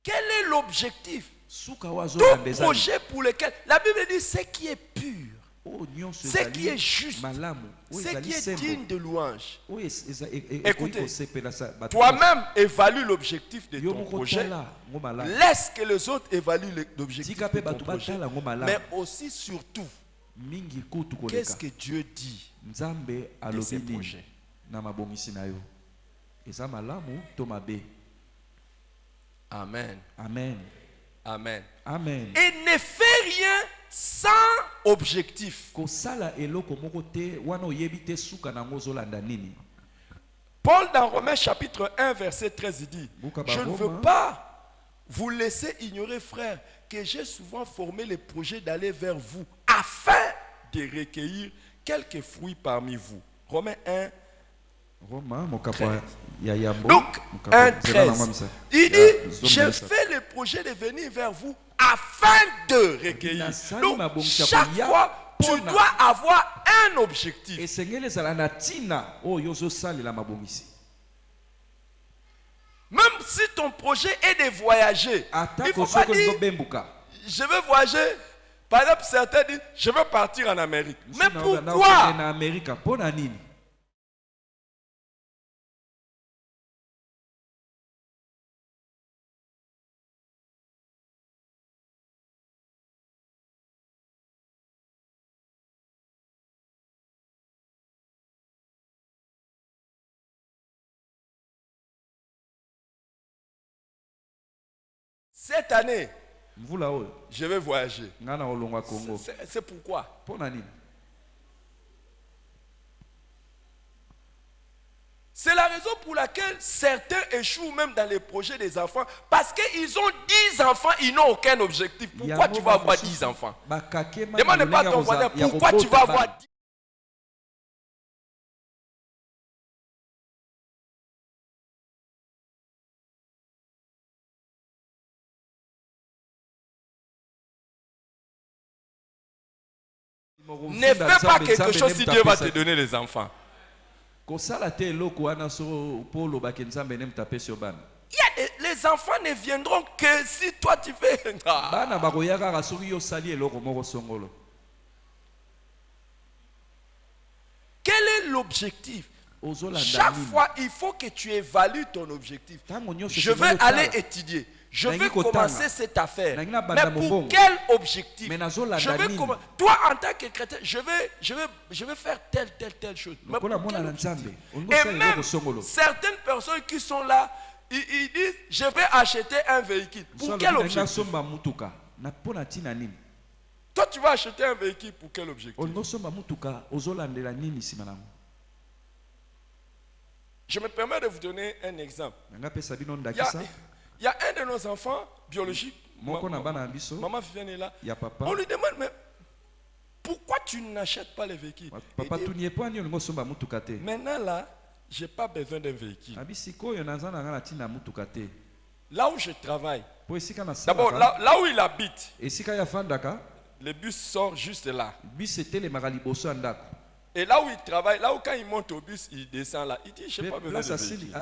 Quel est l'objectif? Tout projet pour lequel... La Bible dit ce qui est pur, ce qui est juste, ce qui est digne de louange. Écoutez, toi-même évalue l'objectif de ton projet. Laisse que les autres évaluent l'objectif de ton projet. Mais aussi, surtout, qu'est-ce que Dieu dit de ces projets? Amen. Amen. Amen. Amen. Et ne fais rien sans objectif. Paul dans Romains chapitre 1 verset 13 il dit: je ne veux pas vous laisser ignorer, frères, que j'ai souvent formé le projet d'aller vers vous afin de recueillir quelques fruits parmi vous. Romains 1 13. Donc 1 13 il dit: je fais le projet de venir vers vous afin de recueillir. Donc chaque fois tu dois avoir un objectif. Même si ton projet est de voyager, il faut pas dire, je veux voyager. Par exemple, certains disent, je veux partir en Amérique. Mais pourquoi? Cette année, je vais voyager. C'est pourquoi? C'est la raison pour laquelle certains échouent même dans les projets des enfants. Parce qu'ils ont 10 enfants, ils n'ont aucun objectif. Pourquoi tu vas avoir 10 enfants? Demande pas à ton voisin, pourquoi tu vas avoir 10 enfants? Ne fais pas quelque chose si Dieu va te donner les enfants. Les enfants ne viendront que si toi tu fais. Quel est l'objectif? Chaque fois, il faut que tu évalues ton objectif. Je vais aller étudier. Je vais commencer cette affaire. Mais pour quel objectif? Toi, en tant que chrétien, je vais faire telle chose. Mais pour quel objectif? Et même certaines personnes qui sont là, ils disent, je vais acheter un véhicule. Pour quel objectif? Toi, tu vas acheter un véhicule pour quel objectif? Je me permets de vous donner un exemple. Il y a un de nos enfants biologiques, maman Viviane est là. On lui demande, mais pourquoi tu n'achètes pas les véhicules? Maintenant là, je n'ai pas besoin d'un véhicule. Là où je travaille, d'abord là où il habite, le bus sort juste là. Et là où il travaille, là où quand il monte au bus, il descend là. Il dit, je n'ai pas besoin de véhicule.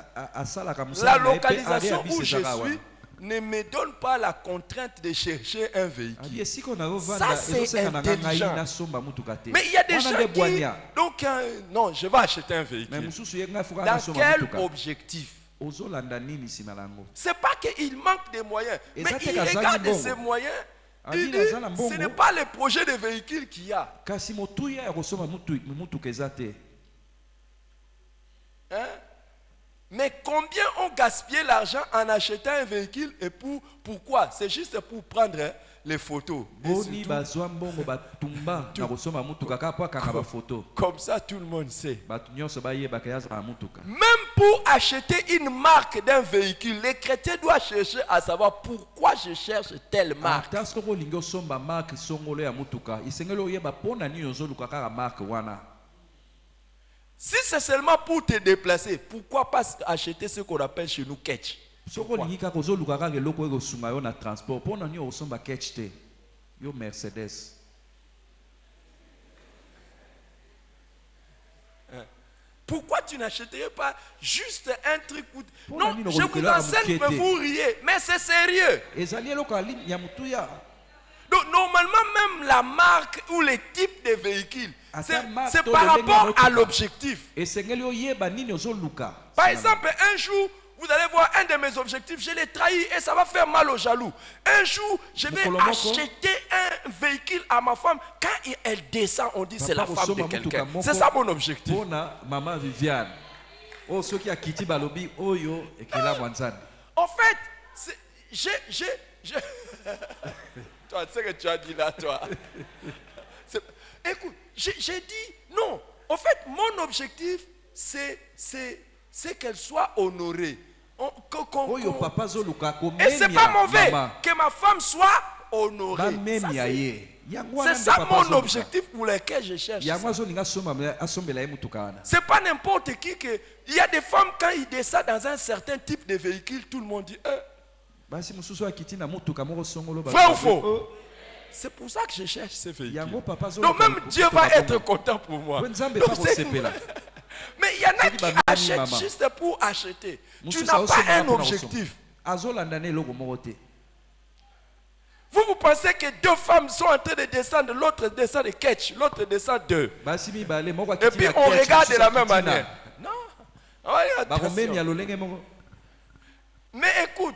La localisation où je suis ne me donne pas la contrainte de chercher un véhicule. Ça, c'est intelligent. Mais il y a des gens qui... Donc, non, je vais acheter un véhicule. Dans quel objectif? C'est pas qu'il manque de moyens, mais il regarde ses moyens. Il dit, ce n'est pas le projet de véhicule qu'il y a. Hein? Mais combien ont gaspillé l'argent en achetant un véhicule et pourquoi? C'est juste pour prendre les photos. Comme ça, tout le monde sait. Même pour acheter une marque d'un véhicule, les chrétiens doivent chercher à savoir pourquoi je cherche telle marque. Si c'est seulement pour te déplacer, pourquoi pas acheter ce qu'on appelle chez nous catch? Pourquoi tu n'achèterais pas juste un truc pour... Non, je vous enseigne, mais vous riez. Mais c'est sérieux. Donc, normalement, même la marque ou les types de véhicules, c'est par rapport à l'objectif. Par exemple, un jour, vous allez voir un de mes objectifs, je l'ai trahi et ça va faire mal aux jaloux. Un jour, je vais acheter un véhicule à ma femme. Quand elle descend, on dit c'est la femme de quelqu'un. C'est ça mon objectif. Maman Viviane. Oh, ceux qui a quitté Balobi, oh yo, et qui l'a wanzan. En fait, toi, tu sais que tu as dit là, toi. Écoute, j'ai dit non. En fait, mon objectif, c'est qu'elle soit honorée. Et c'est pas mauvais que ma femme soit honorée. C'est ça mon objectif pour lequel je cherche. C'est pas n'importe qui que... Il y a des femmes, quand ils descendent dans un certain type de véhicule, tout le monde dit... Vrai ou faux? C'est pour ça que je cherche ces véhicules. Donc même Dieu va être content pour moi. Mais y en a qui achètent juste pour acheter. Tu n'as pas un objectif. Vous pensez que deux femmes sont en train de descendre, l'autre descend de catch, l'autre descend de... Et puis on regarde de la même manière. Non. Mais écoute,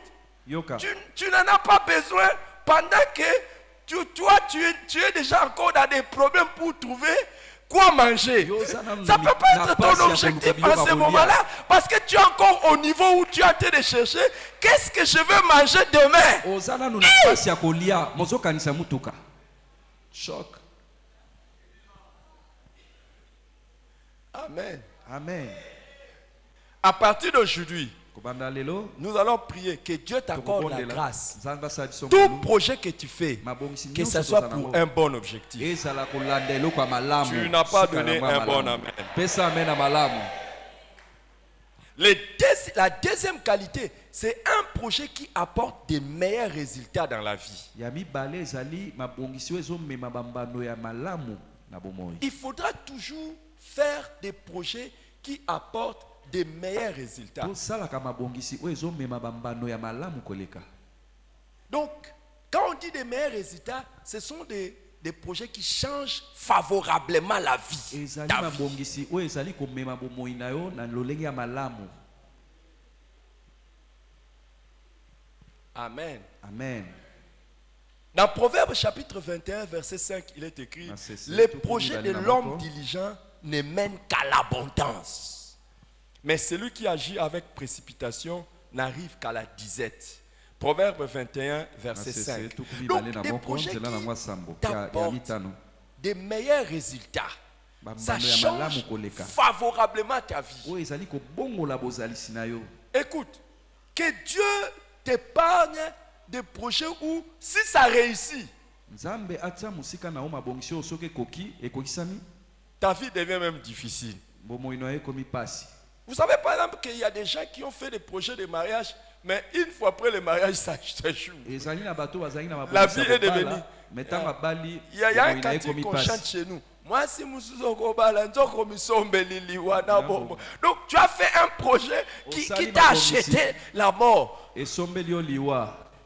tu n'en as pas besoin pendant que toi, tu es déjà encore dans des problèmes pour trouver quoi manger. Ça ne peut pas être ton objectif en ce moment-là, parce que tu es encore au niveau où tu es en train de chercher qu'est-ce que je veux manger demain. Choc. Amen. Amen. À partir d'aujourd'hui, nous allons prier que Dieu t'accorde la grâce. Tout projet que tu fais, que ce soit pour un bon objectif. Tu n'as pas donné un bon amen. La deuxième qualité, c'est un projet qui apporte des meilleurs résultats dans la vie. Il faudra toujours faire des projets qui apportent des meilleurs résultats. Donc, quand on dit des meilleurs résultats, ce sont des projets qui changent favorablement la vie. Amen. Amen. Dans Proverbe chapitre 21, verset 5, il est écrit: les projets de l'homme diligent ne mènent qu'à l'abondance, mais celui qui agit avec précipitation n'arrive qu'à la disette. Proverbe 21, verset 5. Donc, des projets qui t'apportent des meilleurs résultats, ça change favorablement ta vie. Écoute, que Dieu t'épargne des projets où, si ça réussit, ta vie devient même difficile. Vous savez par exemple qu'il y a des gens qui ont fait des projets de mariage, mais une fois après le mariage, ça échoue. La vie est devenue. Il y a un cantique qu'on chante chez nous. Moi, si donc tu as fait un projet qui t'a acheté la mort.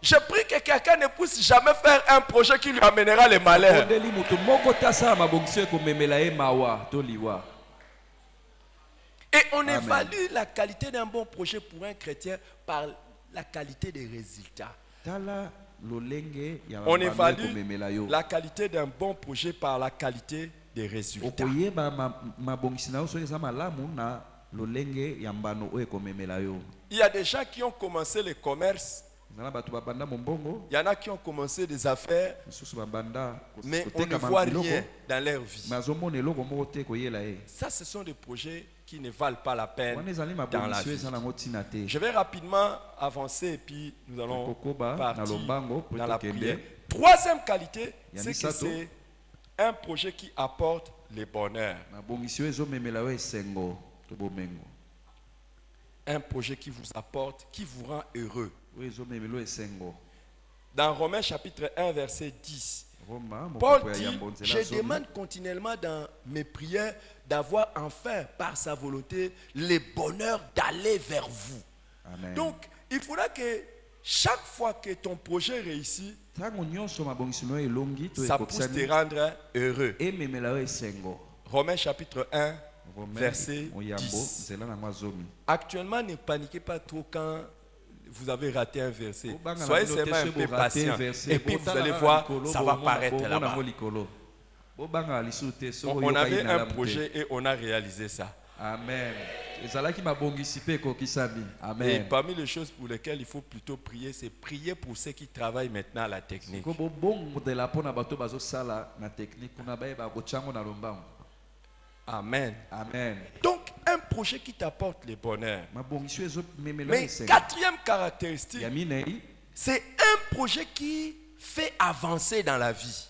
Je prie que quelqu'un ne puisse jamais faire un projet qui lui amènera le malheur. Et on évalue la qualité d'un bon projet pour un chrétien par la qualité des résultats. On évalue la qualité d'un bon projet par la qualité des résultats. Il y a des gens qui ont commencé le commerce. Il y en a qui ont commencé des affaires, mais on ne voit rien dans leur vie. Ça, ce sont des projets qui ne valent pas la peine dans la vie. Je vais rapidement avancer et puis nous allons partir dans la prière. Troisième qualité, c'est que c'est un projet qui apporte le bonheur. Un projet qui vous apporte, qui vous rend heureux. Dans Romains chapitre 1 verset 10, Paul dit: je demande continuellement dans mes prières d'avoir enfin par sa volonté le bonheur d'aller vers vous. Amen. Donc il faudra que chaque fois que ton projet réussit, ça puisse te rendre heureux. Romains chapitre 1 verset 10. Actuellement, ne paniquez pas trop quand vous avez raté un verset. Soyez seulement un peu patient. Et puis vous allez voir, ça va paraître là-bas. On avait un projet et on a réalisé ça. Amen. Et parmi les choses pour lesquelles il faut plutôt prier, c'est prier pour ceux qui travaillent maintenant à la technique. Amen. Amen. Donc, un projet qui t'apporte le bonheur. Mais quatrième caractéristique, c'est un projet qui fait avancer dans la vie.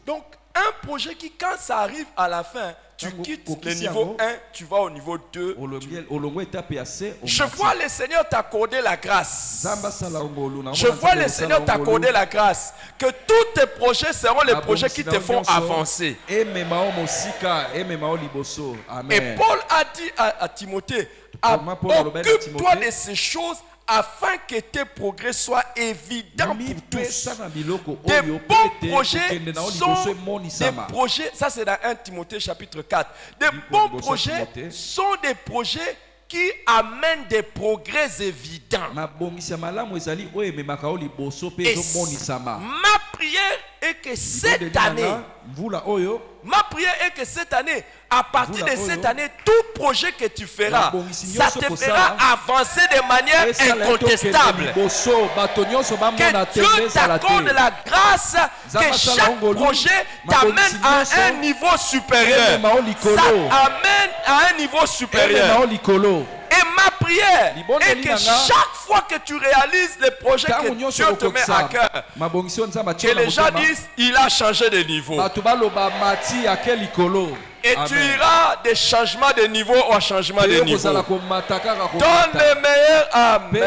Donc, un un projet qui, quand ça arrive à la fin, tu quittes le niveau 1, tu vas au niveau 2. Je vois le Seigneur t'accorder la grâce. Je vois le Seigneur t'accorder la grâce. Que tous tes projets seront les projets qui te font avancer. Et Paul a dit à Timothée, occupe-toi de ces choses afin que tes progrès soient évidents pour tous. Des bons projets sont des projets, ça c'est dans 1 Timothée chapitre 4. Des bons projets sont des projets qui amènent des progrès évidents. Et ma prière est que cette année, à partir de cette année, tout projet que tu feras, ça te fera avancer de manière incontestable. Que Dieu t'accorde la grâce que chaque projet t'amène à un niveau supérieur. Ça amène à un niveau supérieur. Et ma prière est que chaque fois que tu réalises les projets que Dieu te met à cœur, que les gens disent, il a changé de niveau. Et tu iras de changement de niveau au changement de niveau. Donne le meilleur amen.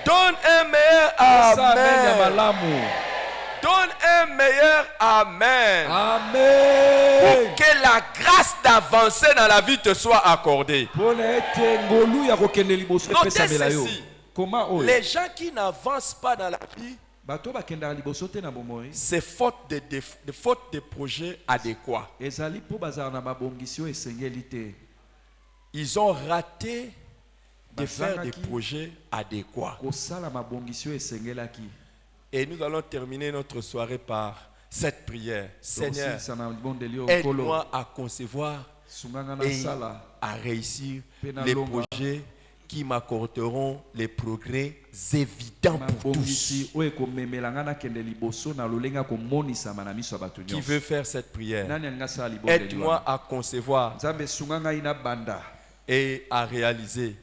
Donne un meilleur amen. Donne un meilleur amen. Amen. Pour que la grâce d'avancer dans la vie te soit accordée. Notez ceci. Les gens qui n'avancent pas dans la vie, c'est faute de projets adéquats. Ils ont raté de faire des projets adéquats. Et nous allons terminer notre soirée par cette prière. Seigneur, aide-moi à concevoir et à réussir les projets qui m'accorderont les progrès évidents pour tous. Qui veut faire cette prière? Aide-moi à concevoir et à réaliser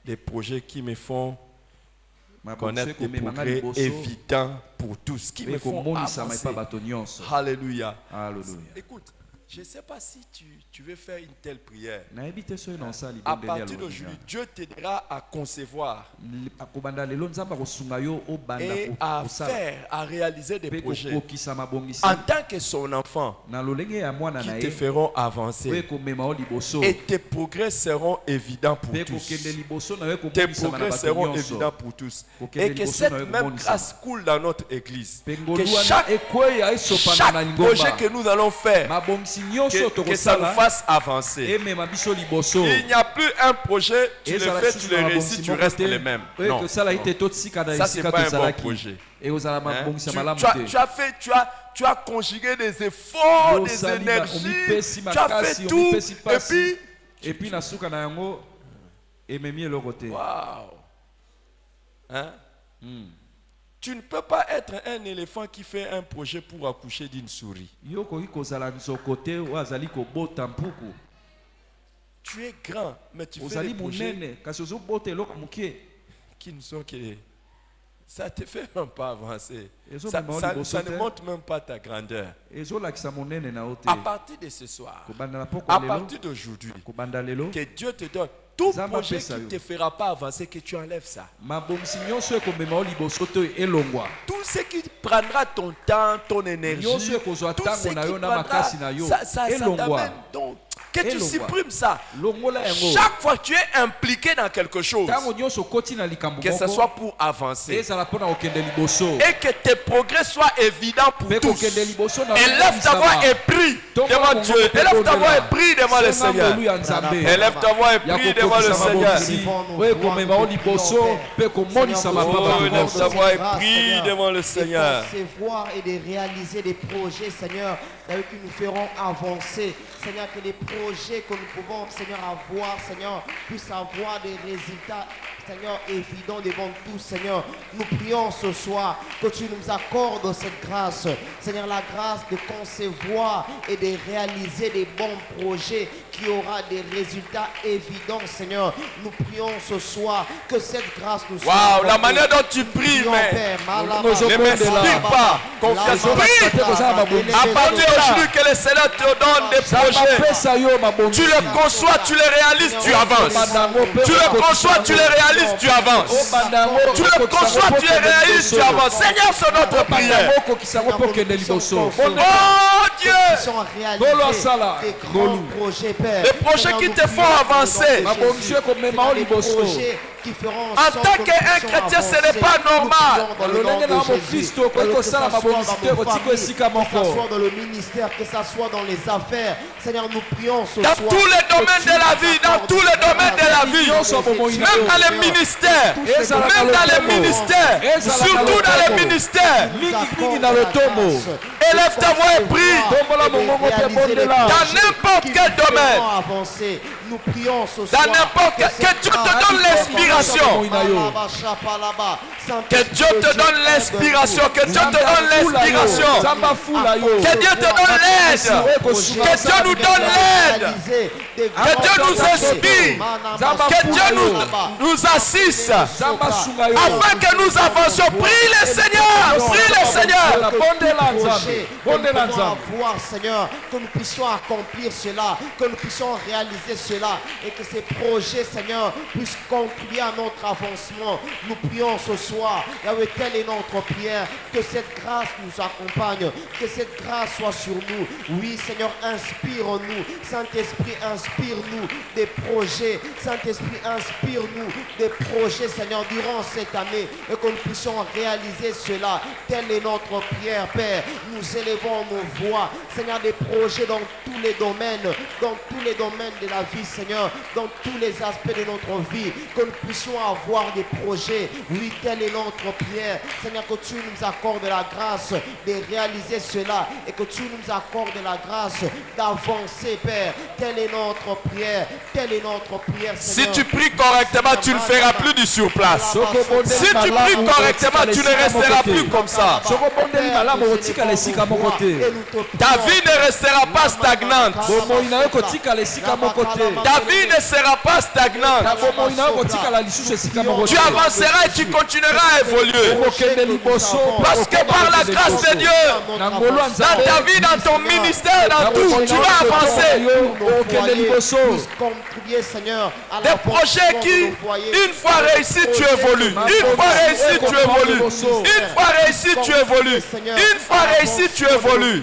des projets qui me font connaître des progrès évidents pour tous, qui me font avancer. Alléluia. Écoute, je ne sais pas si tu veux faire une telle prière. À partir d'aujourd'hui, Dieu t'aidera à concevoir et à faire, à réaliser des projets en tant que son enfant qui te feront avancer. Et tes progrès seront évidents pour tous. Tes progrès seront évidents pour tous. Et que cette même grâce coule dans notre église. Que chaque projet que nous allons faire, que ça nous fasse avancer. Il n'y a plus un projet, tu le fais, tu le réussis, tu restes le même. Non. Ça, c'est pas un bon projet. Tu as conjugué des efforts, des énergies, tu as fait tout, et puis waouh. Hein? Tu ne peux pas être un éléphant qui fait un projet pour accoucher d'une souris. Tu es grand, mais tu fais des projets qui ne sont que... Ça te fait même pas avancer. Ça ne montre même pas ta grandeur. À partir de ce soir, à partir d'aujourd'hui, que Dieu te donne tout projet qui ne te fera pas avancer, que tu enlèves ça. Tout ce qui prendra ton temps, ton énergie, tout ce qui prendra, ça t'amène donc. Que tu supprimes ça. Chaque fois que tu es impliqué dans quelque chose, que ce soit pour avancer, et que tes progrès soient évidents pour tous. Élève ta voix et prie devant Dieu. Élève ta voix et prie devant le Seigneur. Élève ta voix et prie devant le Seigneur. Élève ta voix et prie devant le Seigneur. De concevoir et de réaliser des projets, Seigneur, et que nous ferons avancer. Seigneur, que les projets que nous pouvons, Seigneur, avoir, Seigneur, puissent avoir des résultats, Seigneur, évidents devant tous, Seigneur. Nous prions ce soir que tu nous accordes cette grâce, Seigneur, la grâce de concevoir et de réaliser des bons projets qui aura des résultats évidents, Seigneur. Nous prions ce soir que cette grâce nous soit Waouh, la manière dont tu pries, mais ne m'explique pas. Confiance, prie. À partir d'aujourd'hui que le Seigneur te donne des projets, tu les conçois, tu les réalises, tu avances. Tu les conçois, tu les réalises, tu avances. Tu les conçois, tu les réalises, tu avances. Seigneur, c'est notre prière. Oh Dieu, les projets qui te font avancer. En tant qu'un chrétien, ce n'est pas normal. Que ce soit dans le ministère, que ce soit dans les affaires, Seigneur, nous prions ce soir. Dans tous les domaines de la vie, dans tous les domaines de la vie, même dans les ministères, même dans les ministères, surtout dans les ministères. Élève ta voix et prie. Dans n'importe quel domaine. Nous prions ce soir. Dans n'importe quel, que Dieu te donne l'inspiration. Que Dieu te donne l'inspiration. Que Dieu te donne l'inspiration. Que Dieu te donne l'aide. Que Dieu nous donne l'aide. Que Dieu nous inspire. Que Dieu nous assiste. Afin que nous avancions. Prie le Seigneur. Prie le Seigneur. Voir, Seigneur, que nous puissions accomplir cela, que nous puissions réaliser cela et que ces projets, Seigneur, puissent contribuer à notre avancement. Nous prions ce soir, Yahweh, telle est notre prière, que cette grâce nous accompagne, que cette grâce soit sur nous. Oui, Seigneur, inspire-nous. Saint-Esprit, inspire-nous des projets. Saint-Esprit, inspire-nous des projets, Seigneur, durant cette année et que nous puissions réaliser cela. Telle est notre prière, Père. Nous élevons nos voix, Seigneur, des projets dans tous les domaines de la vie, Seigneur, dans tous les aspects de notre vie, que nous puissions avoir des projets. Oui, telle est notre prière, Seigneur, que tu nous accordes la grâce de réaliser cela et que tu nous accordes la grâce d'avancer, Père. Telle est notre prière, Seigneur. Si tu pries correctement, tu ne feras plus du surplace. Si tu pries correctement, tu ne resteras plus comme ça. Ta vie ne restera pas stagnante. Ta vie ne sera pas stagnante. Tu avanceras et tu continueras à évoluer. Parce que par la grâce de Dieu, dans ta vie, dans ton ministère, dans tout, tu vas avancer. Des projets qui, une fois réussis, tu évolues. Une fois réussi, tu évolues. Une fois réussi, tu évolues. Une fois réussi, tu évolues.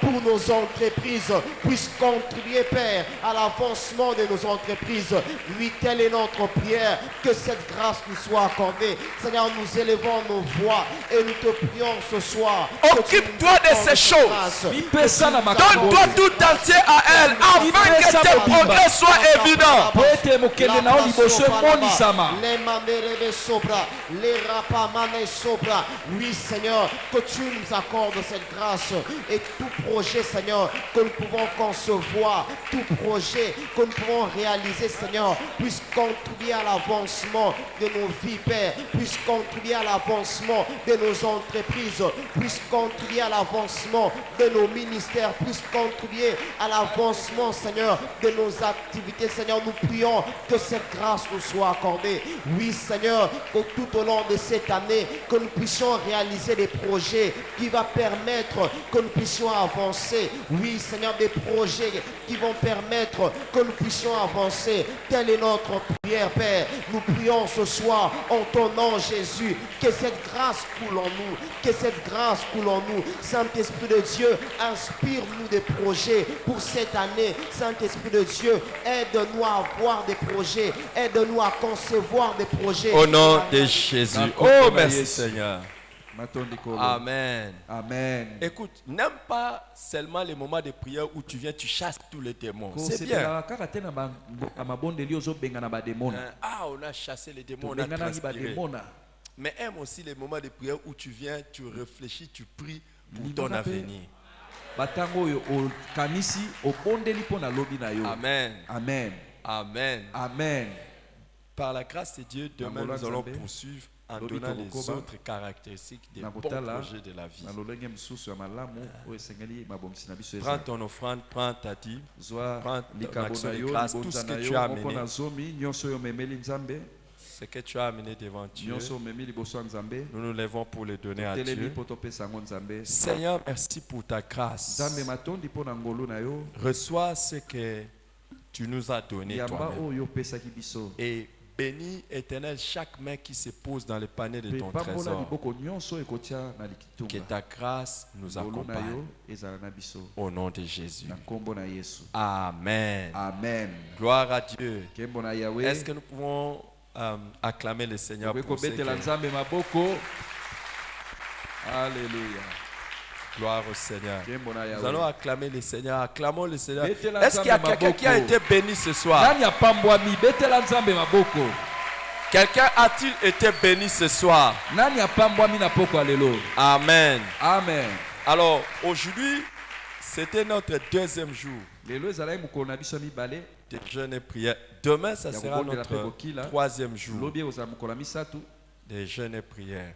Pour nos entreprises puissent contribuer, Père, à l'avancement de nos entreprises. Oui, telle est notre prière, que cette grâce nous soit accordée. Seigneur, nous élevons nos voix et nous te prions ce soir. Occupe-toi de ces choses. Donne-toi tout entier à elle afin que tes progrès soient évidents. Oui, Seigneur, que tu nous accordes cette grâce et tout projet, Seigneur, que nous pouvons concevoir, tout projet que nous pouvons réaliser, Seigneur, puisse contribuer à l'avancement de nos vies, Père, puisse contribuer à l'avancement de nos entreprises, puisse contribuer à l'avancement de nos ministères, puisse contribuer à l'avancement, Seigneur, de nos activités. Seigneur, nous prions que cette grâce nous soit accordée. Oui, Seigneur, que tout au long de cette année, que nous puissions réaliser des projets qui vont permettre que nous puissions avancer. Oui, Seigneur, des projets qui vont permettre que nous puissions avancer. Telle est notre prière, Père. Nous prions ce soir en ton nom, Jésus, que cette grâce coule en nous, que cette grâce coule en nous. Saint-Esprit de Dieu, inspire-nous des projets pour cette année. Saint-Esprit de Dieu, aide-nous à avoir des projets, aide-nous à concevoir des projets. Au nom de Jésus. Oh, merci Seigneur. Amen. Amen. Écoute, n'aime pas seulement les moments de prière où tu viens, tu chasses tous les démons. C'est bien. On a chassé les démons, on a transpiré. Mais aime aussi les moments de prière où tu viens, tu réfléchis, tu pries pour ton avenir. Batango oyo okanisi obondeli mpo na lobi na yo. Amen. Amen. Amen. Amen. Par la grâce de Dieu, demain nous allons poursuivre en donnant les autres caractéristiques des bons projets de la vie. Prends ton offrande, prends ta dîme, prends ton action de grâce, tout ce que tu as amené, ce que tu as amené devant Dieu, nous nous lèvons pour le donner à Dieu. Seigneur, merci pour ta grâce. Reçois ce que tu nous as donné toi-même. Et bénis, Éternel, chaque main qui se pose dans le panier de ton trésor. Que ta grâce nous accompagne. Au nom de Jésus. Amen. Amen. Gloire à Dieu. Est-ce que nous pouvons acclamer le Seigneur pour ce qu'il Alléluia. Gloire au Seigneur. Nous allons acclamer le Seigneur. Acclamons le Seigneur. Est-ce qu'il y a quelqu'un qui a été béni ce soir? Quelqu'un a-t-il été béni ce soir? Amen. Amen. Alors, aujourd'hui, c'était notre deuxième jour de jeûne et prière. Demain, ça sera notre troisième jour de jeûne et prière.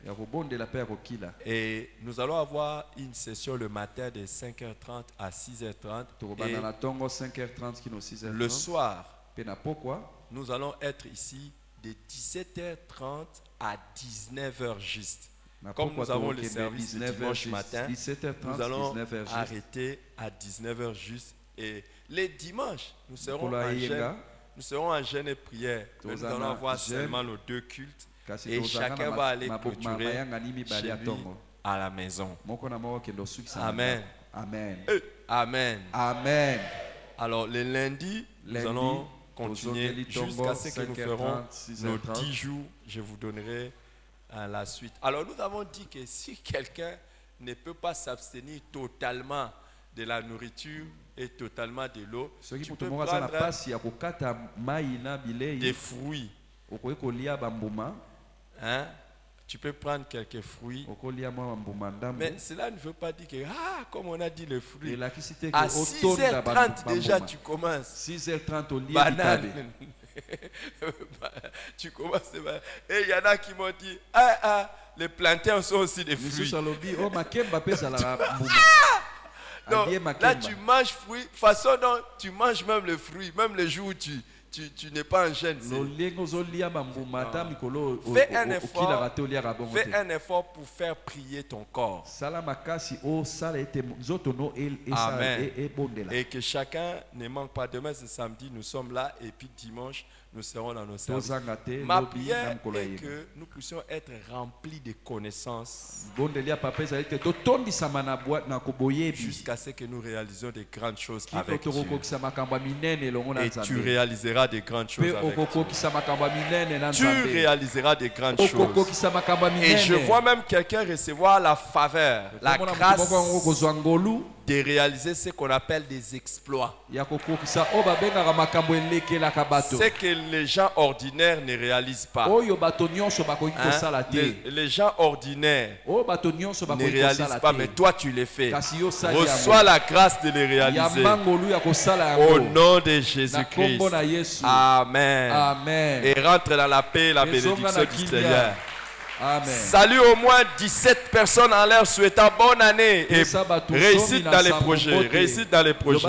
Et nous allons avoir une session le matin de 5h30 à 6h30. Et le soir, nous allons être ici de 17h30 à 19h juste. Comme nous avons le service de dimanche matin, nous allons arrêter à 19h juste. Et les dimanches, nous serons en jeûne et prière. Nous allons avoir seulement nos deux cultes. Et chacun va aller clôturer chez lui à la maison. Amen. Amen. Amen. Amen. Alors, le lundi, nous allons continuer jusqu'à ce que nous ferons nos 10 jours. Je vous donnerai la suite. Alors, nous avons dit que si quelqu'un ne peut pas s'abstenir totalement de la nourriture et totalement de l'eau, tu peux prendre des fruits. Hein? Tu peux prendre quelques fruits. Mais cela ne veut pas dire que, comme on a dit les fruits, à 6h30 déjà tu commences. 6h30 au lit. Banane. Tu commences. Et il y en a qui m'ont dit, les plantains sont aussi des fruits. Non, là tu manges fruits, façon dont tu manges même les fruits, même les jours où tu n'es pas en jeûne. Fais un effort pour faire prier ton corps. Amen. Et que chacun ne manque pas. Demain c'est samedi, nous sommes là. Et puis dimanche, nous serons dans nos services. Ma prière est que nous puissions être remplis de connaissances jusqu'à ce que nous réalisions de grandes choses avec Dieu. Et tu réaliseras de grandes choses avec Dieu. Tu réaliseras de grandes choses. Et je vois même quelqu'un recevoir la faveur, la grâce de réaliser ce qu'on appelle des exploits. Ce que les gens ordinaires ne réalisent pas. Les gens ordinaires ne réalisent pas, mais toi tu les fais. Reçois la grâce de les réaliser. Au nom de Jésus-Christ. Amen. Amen. Et rentre dans la paix et la bénédiction du Seigneur. Amen. Salut au moins 17 personnes en l'air souhaitant bonne année et réussite dans les projets. Réussite dans les projets.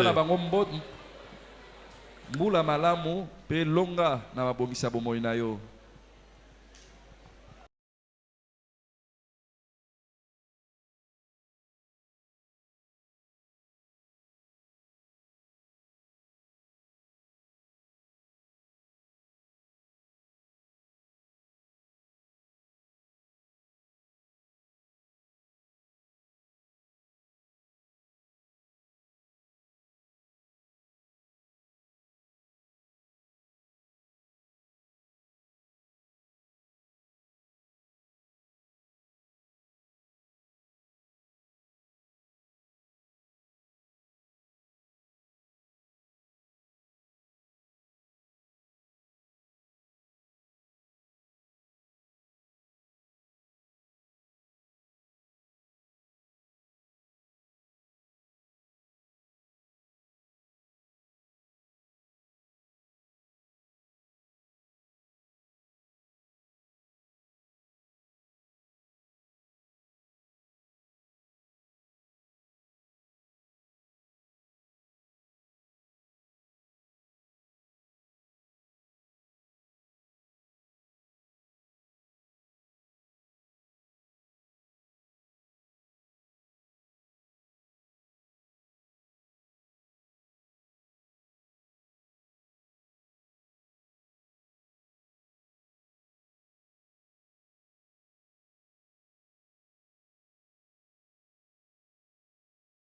Mbula malamu pe longa na mabongisa bomoi na yo.